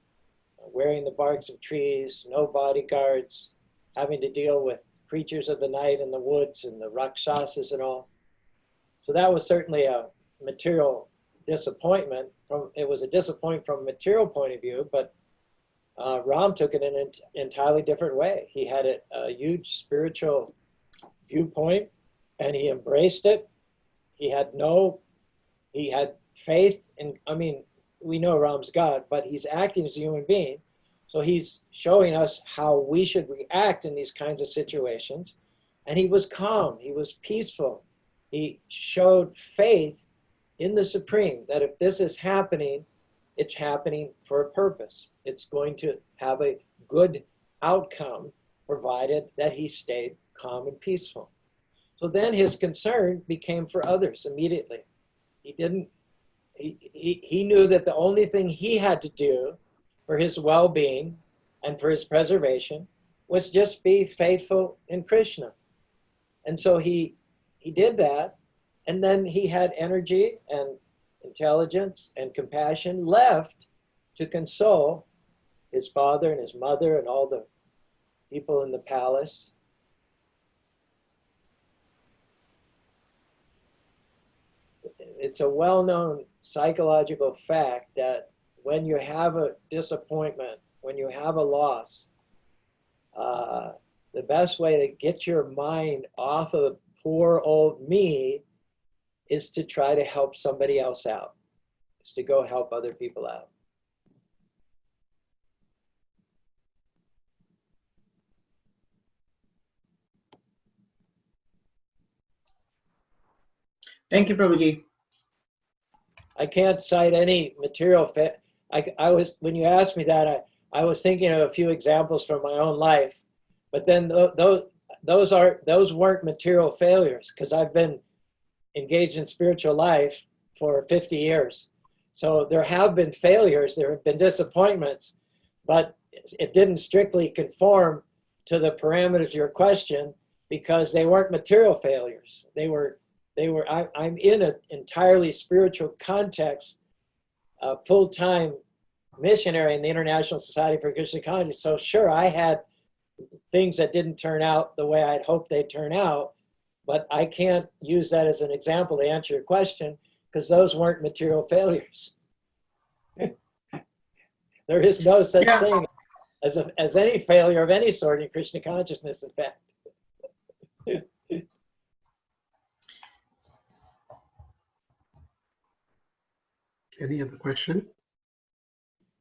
wearing the barks of trees, no bodyguards, having to deal with creatures of the night in the woods and the rakshasas and all. So that was certainly a material disappointment. It was a disappointment from a material point of view, but Ram took it in an entirely different way. He had a huge spiritual viewpoint, and he embraced it. He had faith in, I mean, we know Ram's God, but he's acting as a human being. So he's showing us how we should react in these kinds of situations. And he was calm, he was peaceful. He showed faith in the Supreme, that if this is happening, it's happening for a purpose. It's going to have a good outcome, provided that he stayed calm and peaceful. So then his concern became for others immediately. He knew that the only thing he had to do for his well-being and for his preservation was just be faithful in Krishna. And so he did that, and then he had energy and intelligence and compassion left to console his father and his mother and all the people in the palace. It's a well-known psychological fact that when you have a disappointment, when you have a loss, the best way to get your mind off of poor old me is to try to help somebody else out, is to go help other people out. Thank you, Prabhuji. I can't cite any material fit. When you asked me that, I was thinking of a few examples from my own life, but then those weren't material failures, because I've been engaged in spiritual life for 50 years. So there have been failures, there have been disappointments, but it didn't strictly conform to the parameters of your question, because they weren't material failures. I'm in an entirely spiritual context, a full-time missionary in the International Society for Krishna Consciousness. So sure, I had things that didn't turn out the way I'd hoped they'd turn out, but I can't use that as an example to answer your question, because those weren't material failures. There is no such thing as any failure of any sort in Krishna consciousness, in fact. Any other question?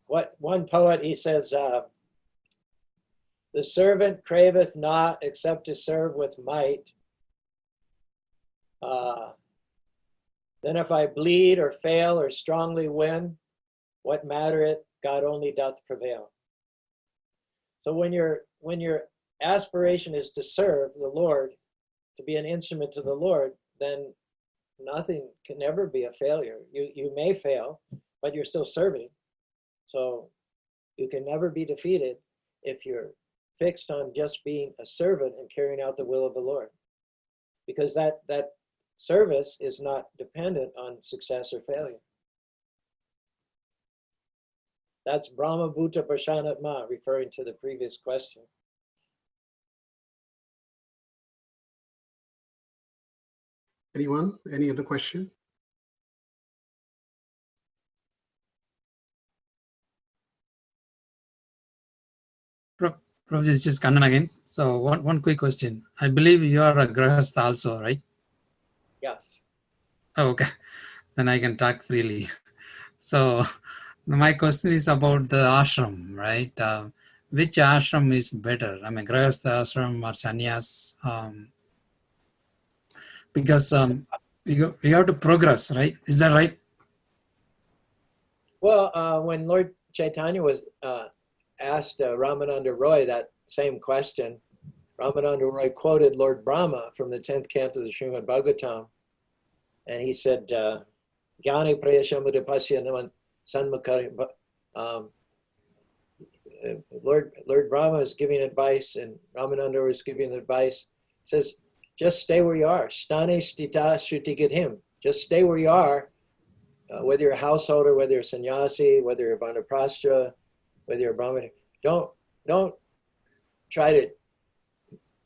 One poet, he says, the servant craveth not except to serve with might. Then if I bleed or fail or strongly win, what matter it? God only doth prevail. So when your aspiration is to serve the Lord, to be an instrument to the Lord, then nothing can ever be a failure. You may fail, but you're still serving. So you can never be defeated if you're fixed on just being a servant and carrying out the will of the Lord. Because that service is not dependent on success or failure. That's Brahma Bhuta Prashanatma, referring to the previous question. Anyone? Any other question? Prabhuji, this is Kannan again. So one quick question. I believe you are a Grahastha also, right? Yes. Oh, okay. Then I can talk freely. So my question is about the ashram, right? Which ashram is better? I mean, Grahastha ashram or sannyas? Because we have to progress, right? Is that right? Well, when Lord Chaitanya was asked Ramananda Roy that same question, Ramananda Roy quoted Lord Brahma from the 10th canto of the Srimad Bhagavatam, and he said, Jnani prayashamudapasya naman sanmakari. Lord Brahma is giving advice, and Ramananda is giving advice. He says, just stay where you are. Stane stita shrutigidhim. Just stay where you are, whether you're a householder, whether you're a sannyasi, whether you're a vanaprasthra, whether you're a brahmin. Don't try to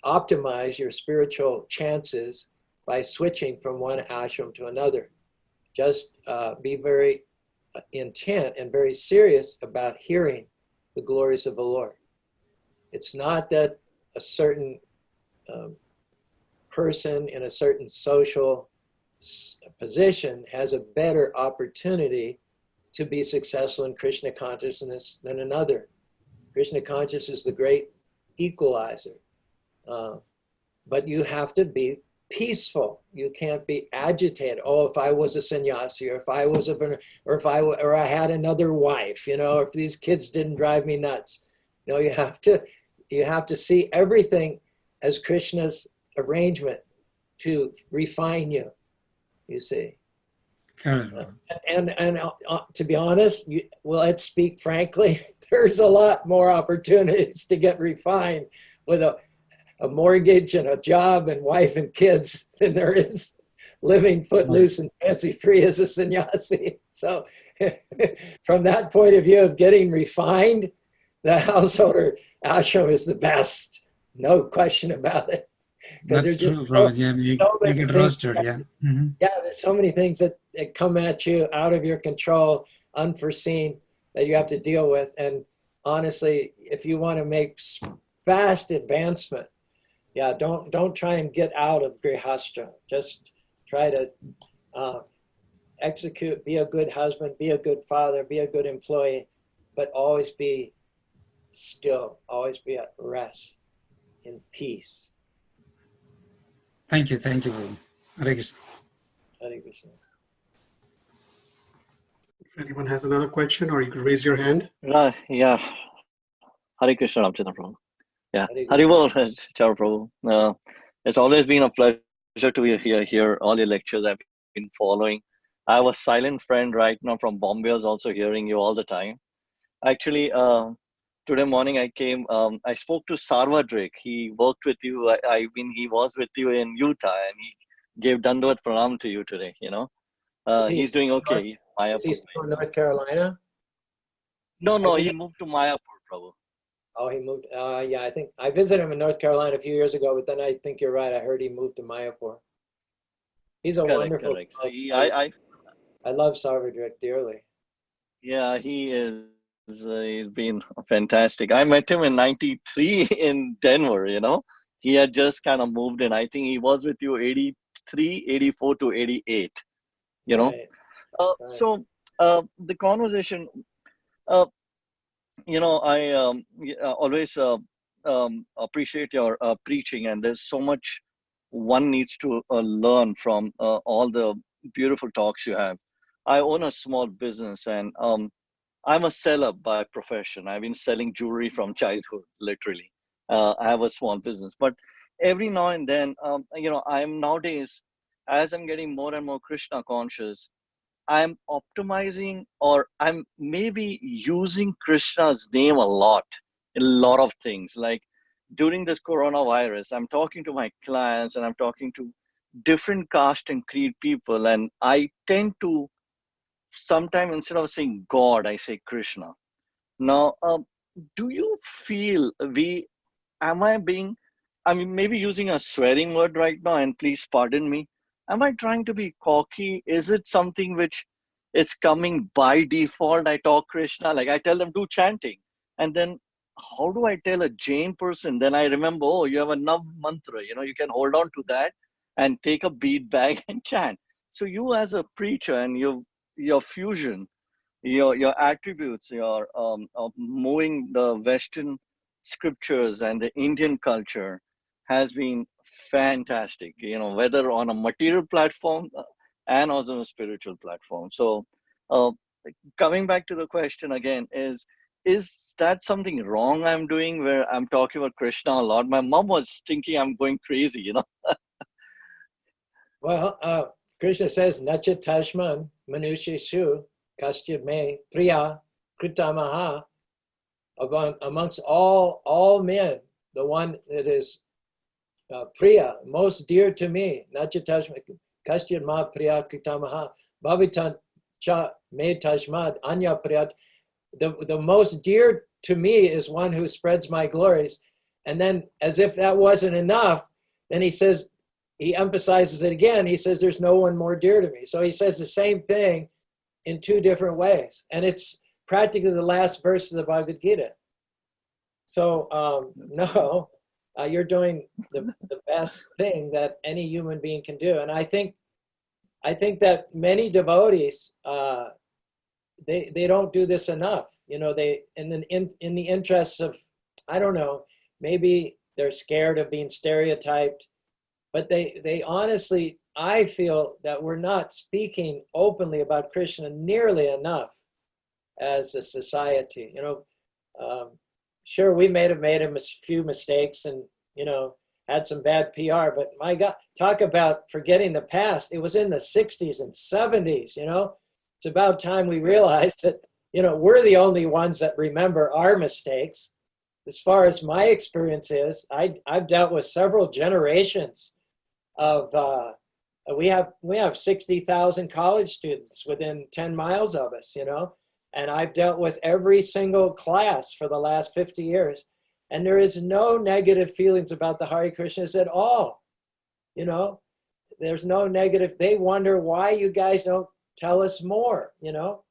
optimize your spiritual chances by switching from one ashram to another. Just be very intent and very serious about hearing the glories of the Lord. It's not that a certain person in a certain social position has a better opportunity to be successful in Krishna consciousness than another. Krishna consciousness is the great equalizer. But you have to be peaceful. You can't be agitated. Oh, if I was a sannyasi, or if I was or I had another wife, you know, if these kids didn't drive me nuts. No, you have to see everything as Krishna's arrangement to refine you. You see. And to be honest, well, let's speak frankly, there's a lot more opportunities to get refined with a mortgage and a job and wife and kids than there is living footloose and fancy free as a sannyasi. So from that point of view of getting refined, the householder ashram is the best. No question about it. That's true, bro. Yeah, you get roasted, yeah. Mm-hmm. Yeah, there's so many things that come at you out of your control, unforeseen, that you have to deal with. And honestly, if you want to make fast advancement, yeah, don't try and get out of grihastha. Just try to execute, be a good husband, be a good father, be a good employee, but always be still, always be at rest, in peace. Thank you, Hare Krishna. Hare Krishna. If anyone has another question, or you can raise your hand. Yeah. Hare Krishna, Ramchandra Prabhu. Yeah, Hare Haribol, Char Prabhu. It's always been a pleasure to be here. All your lectures I've been following. I have a silent friend right now from Bombay who's also hearing you all the time. Actually, today morning I came, I spoke to Sarvadrik. He worked with you. He was with you in Utah, and he gave Dandavat Pranam to you today, you know. He's doing okay. Is he still in North Carolina? No, he moved to Mayapur, Prabhu. Oh, he moved. Yeah, I think I visited him in North Carolina a few years ago, but then I think you're right. I heard he moved to Mayapur. He's a wonderful. Correct. So I love Sarvadrik dearly. Yeah, he is. He's been fantastic. I met him in '93 in Denver. You know, he had just kind of moved in. I think he was with you '83, '84 to '88. You know, Right. So the conversation. You know, I always appreciate your preaching, and there's so much one needs to learn from all the beautiful talks you have. I own a small business, and I'm a seller by profession. I've been selling jewelry from childhood, literally. I have a small business, but every now and then, you know, I'm nowadays, as I'm getting more and more Krishna conscious, I'm optimizing, or I'm maybe using Krishna's name a lot in a lot of things. Like during this coronavirus, I'm talking to my clients and I'm talking to different caste and creed people, and I tend to sometimes, instead of saying God, I say Krishna. Now, do you feel I'm maybe using a swearing word right now, and please pardon me. Am I trying to be cocky? Is it something which is coming by default? I talk Krishna, like I tell them do chanting. And then how do I tell a Jain person? Then I remember, oh, you have a Nav mantra, you know, you can hold on to that and take a bead bag and chant. So you as a preacher and your fusion, your attributes, your moving the Western scriptures and the Indian culture has been fantastic, you know, whether on a material platform and also on a spiritual platform. So coming back to the question again, is that something wrong I'm doing where I'm talking about Krishna a lot? My mom was thinking I'm going crazy, you know. Well, Krishna says, Nacha Tashman Manusheshu Kastya Me Priya Kritamaha. Amongst all men, the one that is Priya, most dear to me, Nacha Tashman Kastya Ma Priya Kritamaha Bhavitan Cha Me Tashmad Anya Priya. The most dear to me is one who spreads my glories. And then, as if that wasn't enough, then he says, he emphasizes it again. He says, there's no one more dear to me. So he says the same thing in two different ways. And it's practically the last verse of the Bhagavad Gita. So no, you're doing the best thing that any human being can do. And I think that many devotees, they don't do this enough. You know, they in the interests of, I don't know, maybe they're scared of being stereotyped, but they honestly, I feel that we're not speaking openly about Krishna nearly enough as a society. You know, sure, we may have made a few mistakes and, you know, had some bad PR, but my God, talk about forgetting the past. It was in the 60s and 70s, you know. It's about time we realized that, you know, we're the only ones that remember our mistakes. As far as my experience is, I've dealt with several generations of, we have 60,000 college students within 10 miles of us, you know, and I've dealt with every single class for the last 50 years. And there is no negative feelings about the Hare Krishnas at all. You know, there's no negative. They wonder why you guys don't tell us more, you know.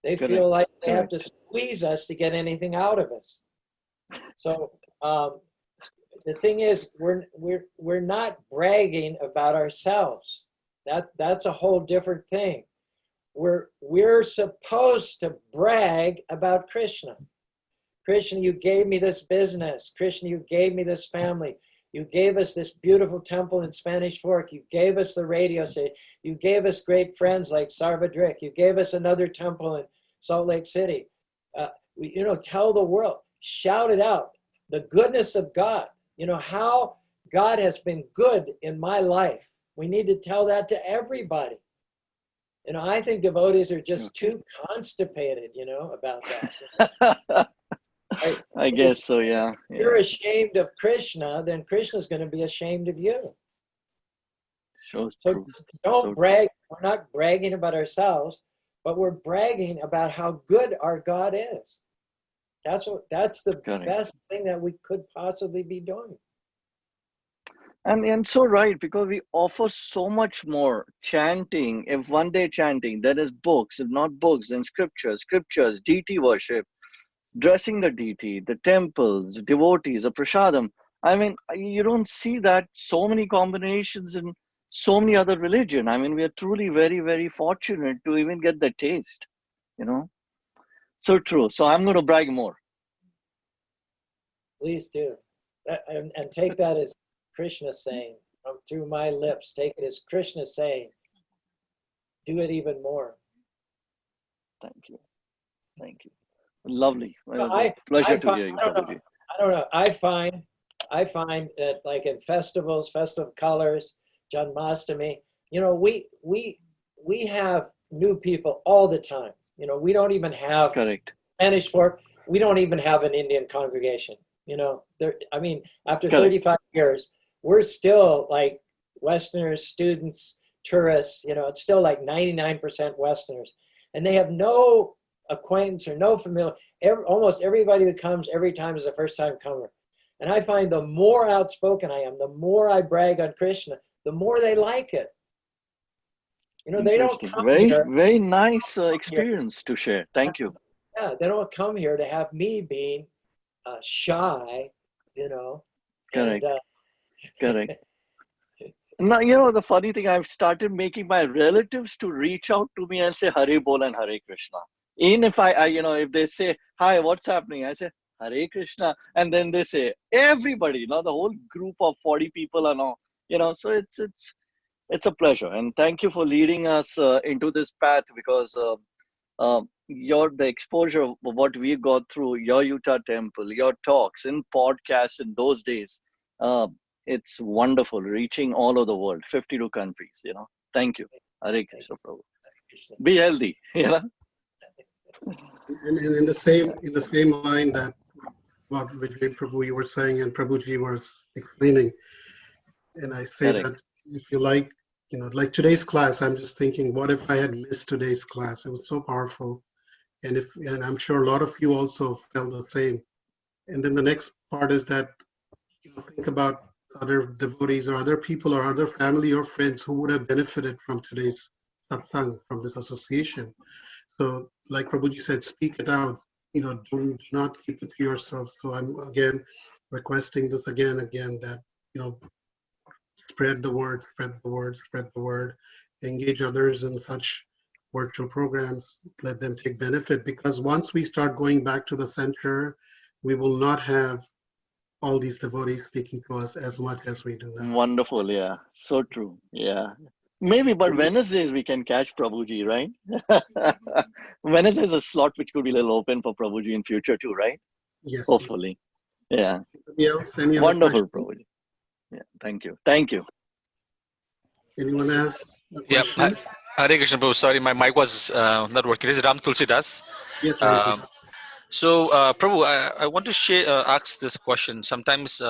They feel like they have to squeeze us to get anything out of us. So the thing is, we're not bragging about ourselves. That's a whole different thing. We're supposed to brag about Krishna. Krishna, you gave me this business. Krishna, you gave me this family. You gave us this beautiful temple in Spanish Fork. You gave us the radio station. You gave us great friends like Sarvadrik. You gave us another temple in Salt Lake City. You know, tell the world, shout it out, the goodness of God. You know, how God has been good in my life. We need to tell that to everybody. You know, I think devotees are just too constipated, you know, about that. I guess so, yeah. If you're ashamed of Krishna, then Krishna's going to be ashamed of you. So don't brag. We're not bragging about ourselves, but we're bragging about how good our God is. That's the best thing that we could possibly be doing. And so right, because we offer so much more. Chanting, if one day chanting, there is books, if not books, then scriptures, deity worship, dressing the deity, the temples, devotees, a prasadam. I mean, you don't see that so many combinations in so many other religion. I mean, we are truly very, very fortunate to even get the taste, you know. So true. So I'm going to brag more. Please do. And take that as Krishna saying, through my lips, take it as Krishna saying, do it even more. Thank you. Thank you. Lovely. Pleasure to hear you, Prabhuji. I don't know. I find that like in festivals, Festival of Colors, Janmashtami, you know, we have new people all the time. You know, we don't even have Spanish Fork. We don't even have an Indian congregation. You know, I mean, after 35 years, we're still like Westerners, students, tourists. You know, it's still like 99% Westerners, and they have no acquaintance or no familiar. Almost everybody who comes every time is a first-time comer. And I find the more outspoken I am, the more I brag on Krishna, the more they like it. You know, they don't come here. Very nice experience to share. Thank you. Yeah, they don't come here to have me being shy, you know. Correct. Now, you know, the funny thing, I've started making my relatives to reach out to me and say Hare Bol and Hare Krishna. Even if I, you know, if they say, hi, what's happening? I say, Hare Krishna. And then they say, everybody, you know, the whole group of 40 people are now, you know, so it's a pleasure. And thank you for leading us into this path, because the exposure of what we got through your Utah temple, your talks and podcasts in those days, it's wonderful, reaching all over the world, 52 countries, you know. Thank you. Hare Krishna, Prabhu. Be healthy, you know. And in the same line that what Vijay Prabhu you were saying and Prabhuji was explaining, and I say that if you like, you know, like today's class, I'm just thinking, what if I had missed today's class? It was so powerful, and I'm sure a lot of you also felt the same. And then the next part is that, you know, think about other devotees or other people or other family or friends who would have benefited from today's satsang, from this association. So like Prabhuji said, speak it out, do not keep it to yourself. So I'm again requesting this again that, spread the word, spread the word, spread the word, engage others in such virtual programs, let them take benefit, because once we start going back to the center, we will not have all these devotees speaking to us as much as we do now. Wonderful. Yeah. So true. Yeah. Maybe, but Wednesdays we can catch Prabhuji, right? Wednesday is a slot which could be a little open for Prabhuji in future too, right? Yes. Hopefully. Yeah. Anybody else? Any other Wonderful, questions? Prabhuji. Yeah. Thank you. Thank you. Anyone else? A Yeah, question? Hare Krishna Prabhu. Sorry, my mic was not working. This is Ram Tulsidas. Yes, Um, Prabhu, I want to ask this question. Sometimes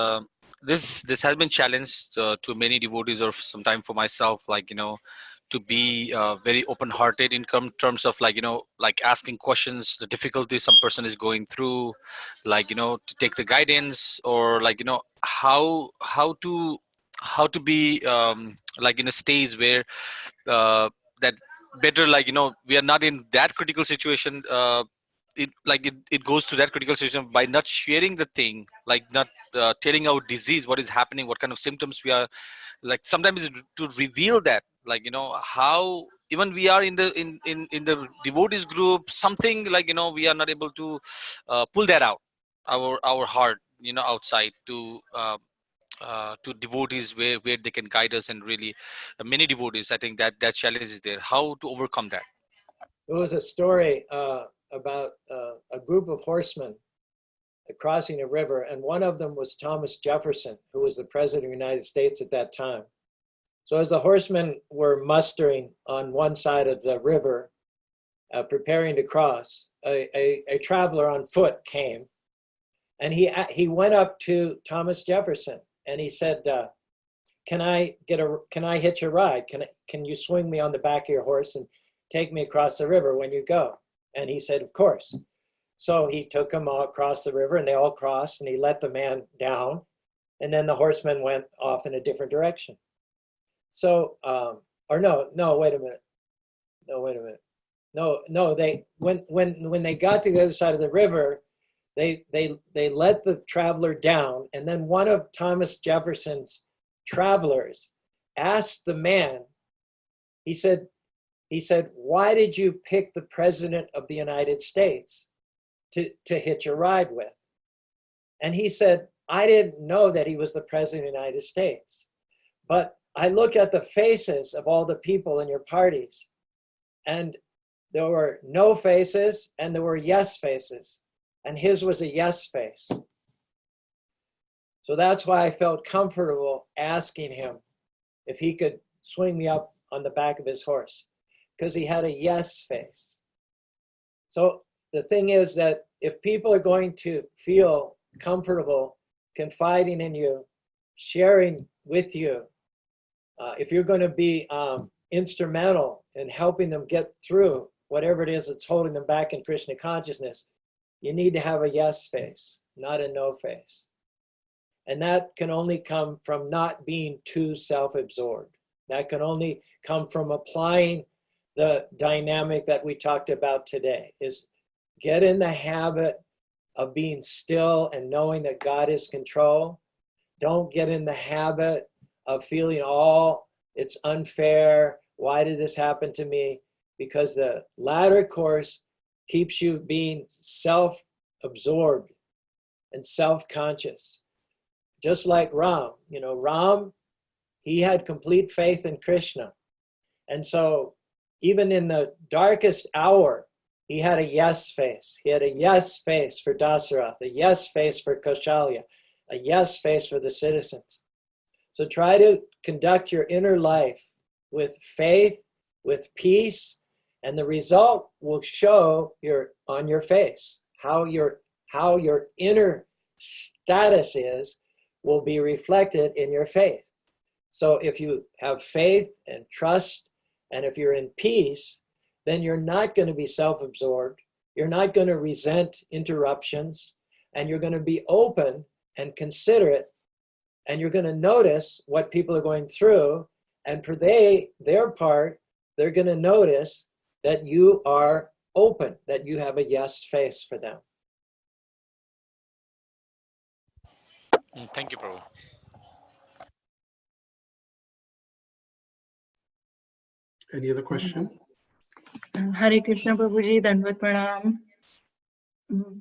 this has been challenged to many devotees, or sometime for myself, to be very open-hearted in terms of like asking questions, the difficulties some person is going through, to take the guidance, or how to be like in a stage where that better, we are not in that critical situation. It goes to that critical situation by not sharing the thing, like not telling our disease, what is happening, what kind of symptoms we are, like sometimes to reveal that, how even we are in the devotees group, something we are not able to pull that out, our heart, outside to devotees where they can guide us, and really many devotees, I think that challenge is there, how to overcome that. There was a story about a group of horsemen crossing a river, and one of them was Thomas Jefferson, who was the president of the United States at that time. So as the horsemen were mustering on one side of the river, preparing to cross, a traveler on foot came, and he went up to Thomas Jefferson and he said, can I hitch a ride? Can you swing me on the back of your horse and take me across the river when you go? And he said, of course. So he took him all across the river, and they all crossed, and he let the man down, and then the horseman went off in a different direction. So, wait a minute. When they got to the other side of the river, they let the traveler down, and then one of Thomas Jefferson's travelers asked the man, he said, why did you pick the president of the United States to hitch a ride with? And he said, I didn't know that he was the president of the United States, but I look at the faces of all the people in your parties, and there were no faces and there were yes faces, and his was a yes face. So that's why I felt comfortable asking him if he could swing me up on the back of his horse, because he had a yes face. So the thing is that if people are going to feel comfortable confiding in you, sharing with you, if you're going to be instrumental in helping them get through whatever it is that's holding them back in Krishna consciousness, you need to have a yes face, not a no face. And that can only come from not being too self-absorbed. That can only come from applying the dynamic that we talked about today, is get in the habit of being still and knowing that God is in control. Don't get in the habit of feeling it's unfair. Why did this happen to me? Because the latter course keeps you being self-absorbed and self-conscious. Just like Ram, Ram, he had complete faith in Krishna. And so even in the darkest hour, he had a yes face. He had a yes face for Dasarath, a yes face for Kaushalya, a yes face for the citizens. So try to conduct your inner life with faith, with peace, and the result will show on your face. How your inner status will be reflected in your faith. So if you have faith and trust, and if you're in peace, then you're not going to be self-absorbed. You're not going to resent interruptions, and you're going to be open and considerate and you're going to notice what people are going through. And for their part, they're going to notice that you are open, that you have a yes face for them. Thank you, Prabhu. Any other question? Hare Krishna Prabhuji, Dandavat Pranam.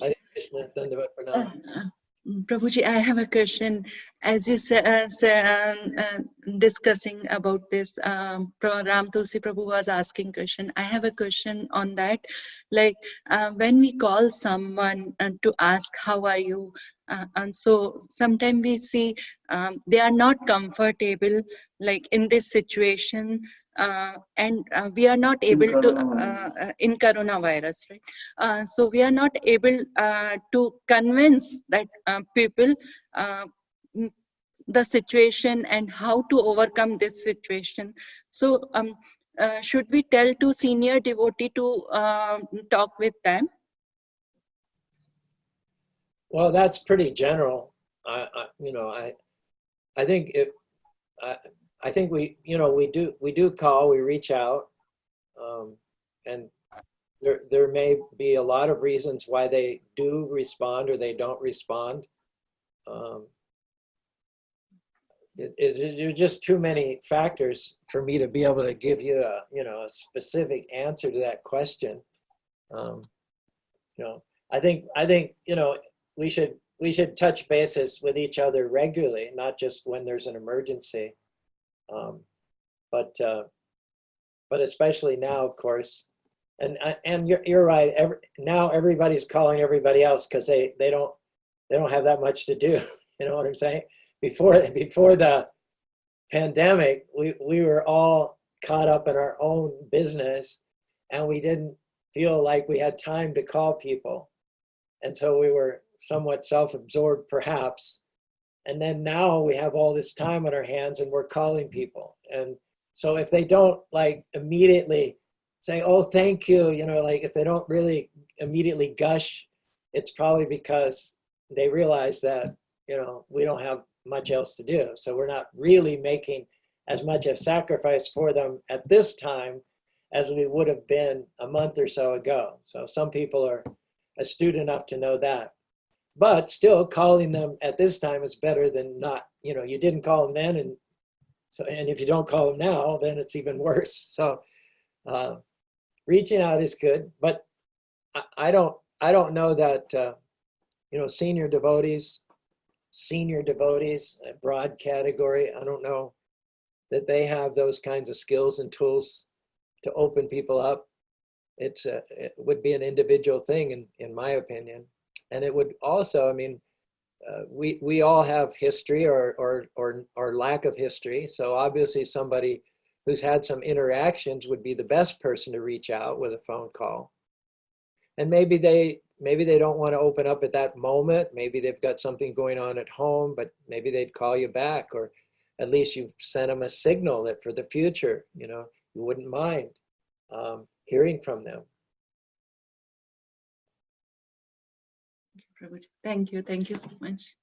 Hare Krishna, Dandavat Pranam. Prabhuji, I have a question. As you discussing about this, Ram Tulsi Prabhu was asking question. I have a question on that. Like when we call someone to ask how are you, and so sometimes we see they are not comfortable, like in this situation, and we are not able to in coronavirus, right? So we are not able to convince that people the situation and how to overcome this situation. So should we tell to senior devotee to talk with them? Well, that's pretty general. I think I think we do call, we reach out, and there may be a lot of reasons why they do respond or they don't respond. There's just too many factors for me to be able to give you a specific answer to that question. I think we should touch bases with each other regularly, not just when there's an emergency. But especially now, of course, and you're right. Now everybody's calling everybody else because they don't have that much to do. You know what I'm saying? Before the pandemic, we were all caught up in our own business, and we didn't feel like we had time to call people, and so we were somewhat self-absorbed, perhaps. And then now we have all this time on our hands, and we're calling people. And so if they don't like immediately say, "Oh, thank you," like if they don't really immediately gush, it's probably because they realize that we don't have much else to do. So we're not really making as much of a sacrifice for them at this time as we would have been a month or so ago. So some people are astute enough to know that. But still, calling them at this time is better than not. You didn't call them then, and if you don't call them now, then it's even worse. So reaching out is good, but I don't know that senior devotees, a broad category. I don't know that they have those kinds of skills and tools to open people up. It would be an individual thing, in my opinion. And it would also, we all have history or lack of history. So obviously somebody who's had some interactions would be the best person to reach out with a phone call. And maybe they don't want to open up at that moment. Maybe they've got something going on at home, but maybe they'd call you back, or at least you've sent them a signal that for the future, you wouldn't mind hearing from them. Thank you so much.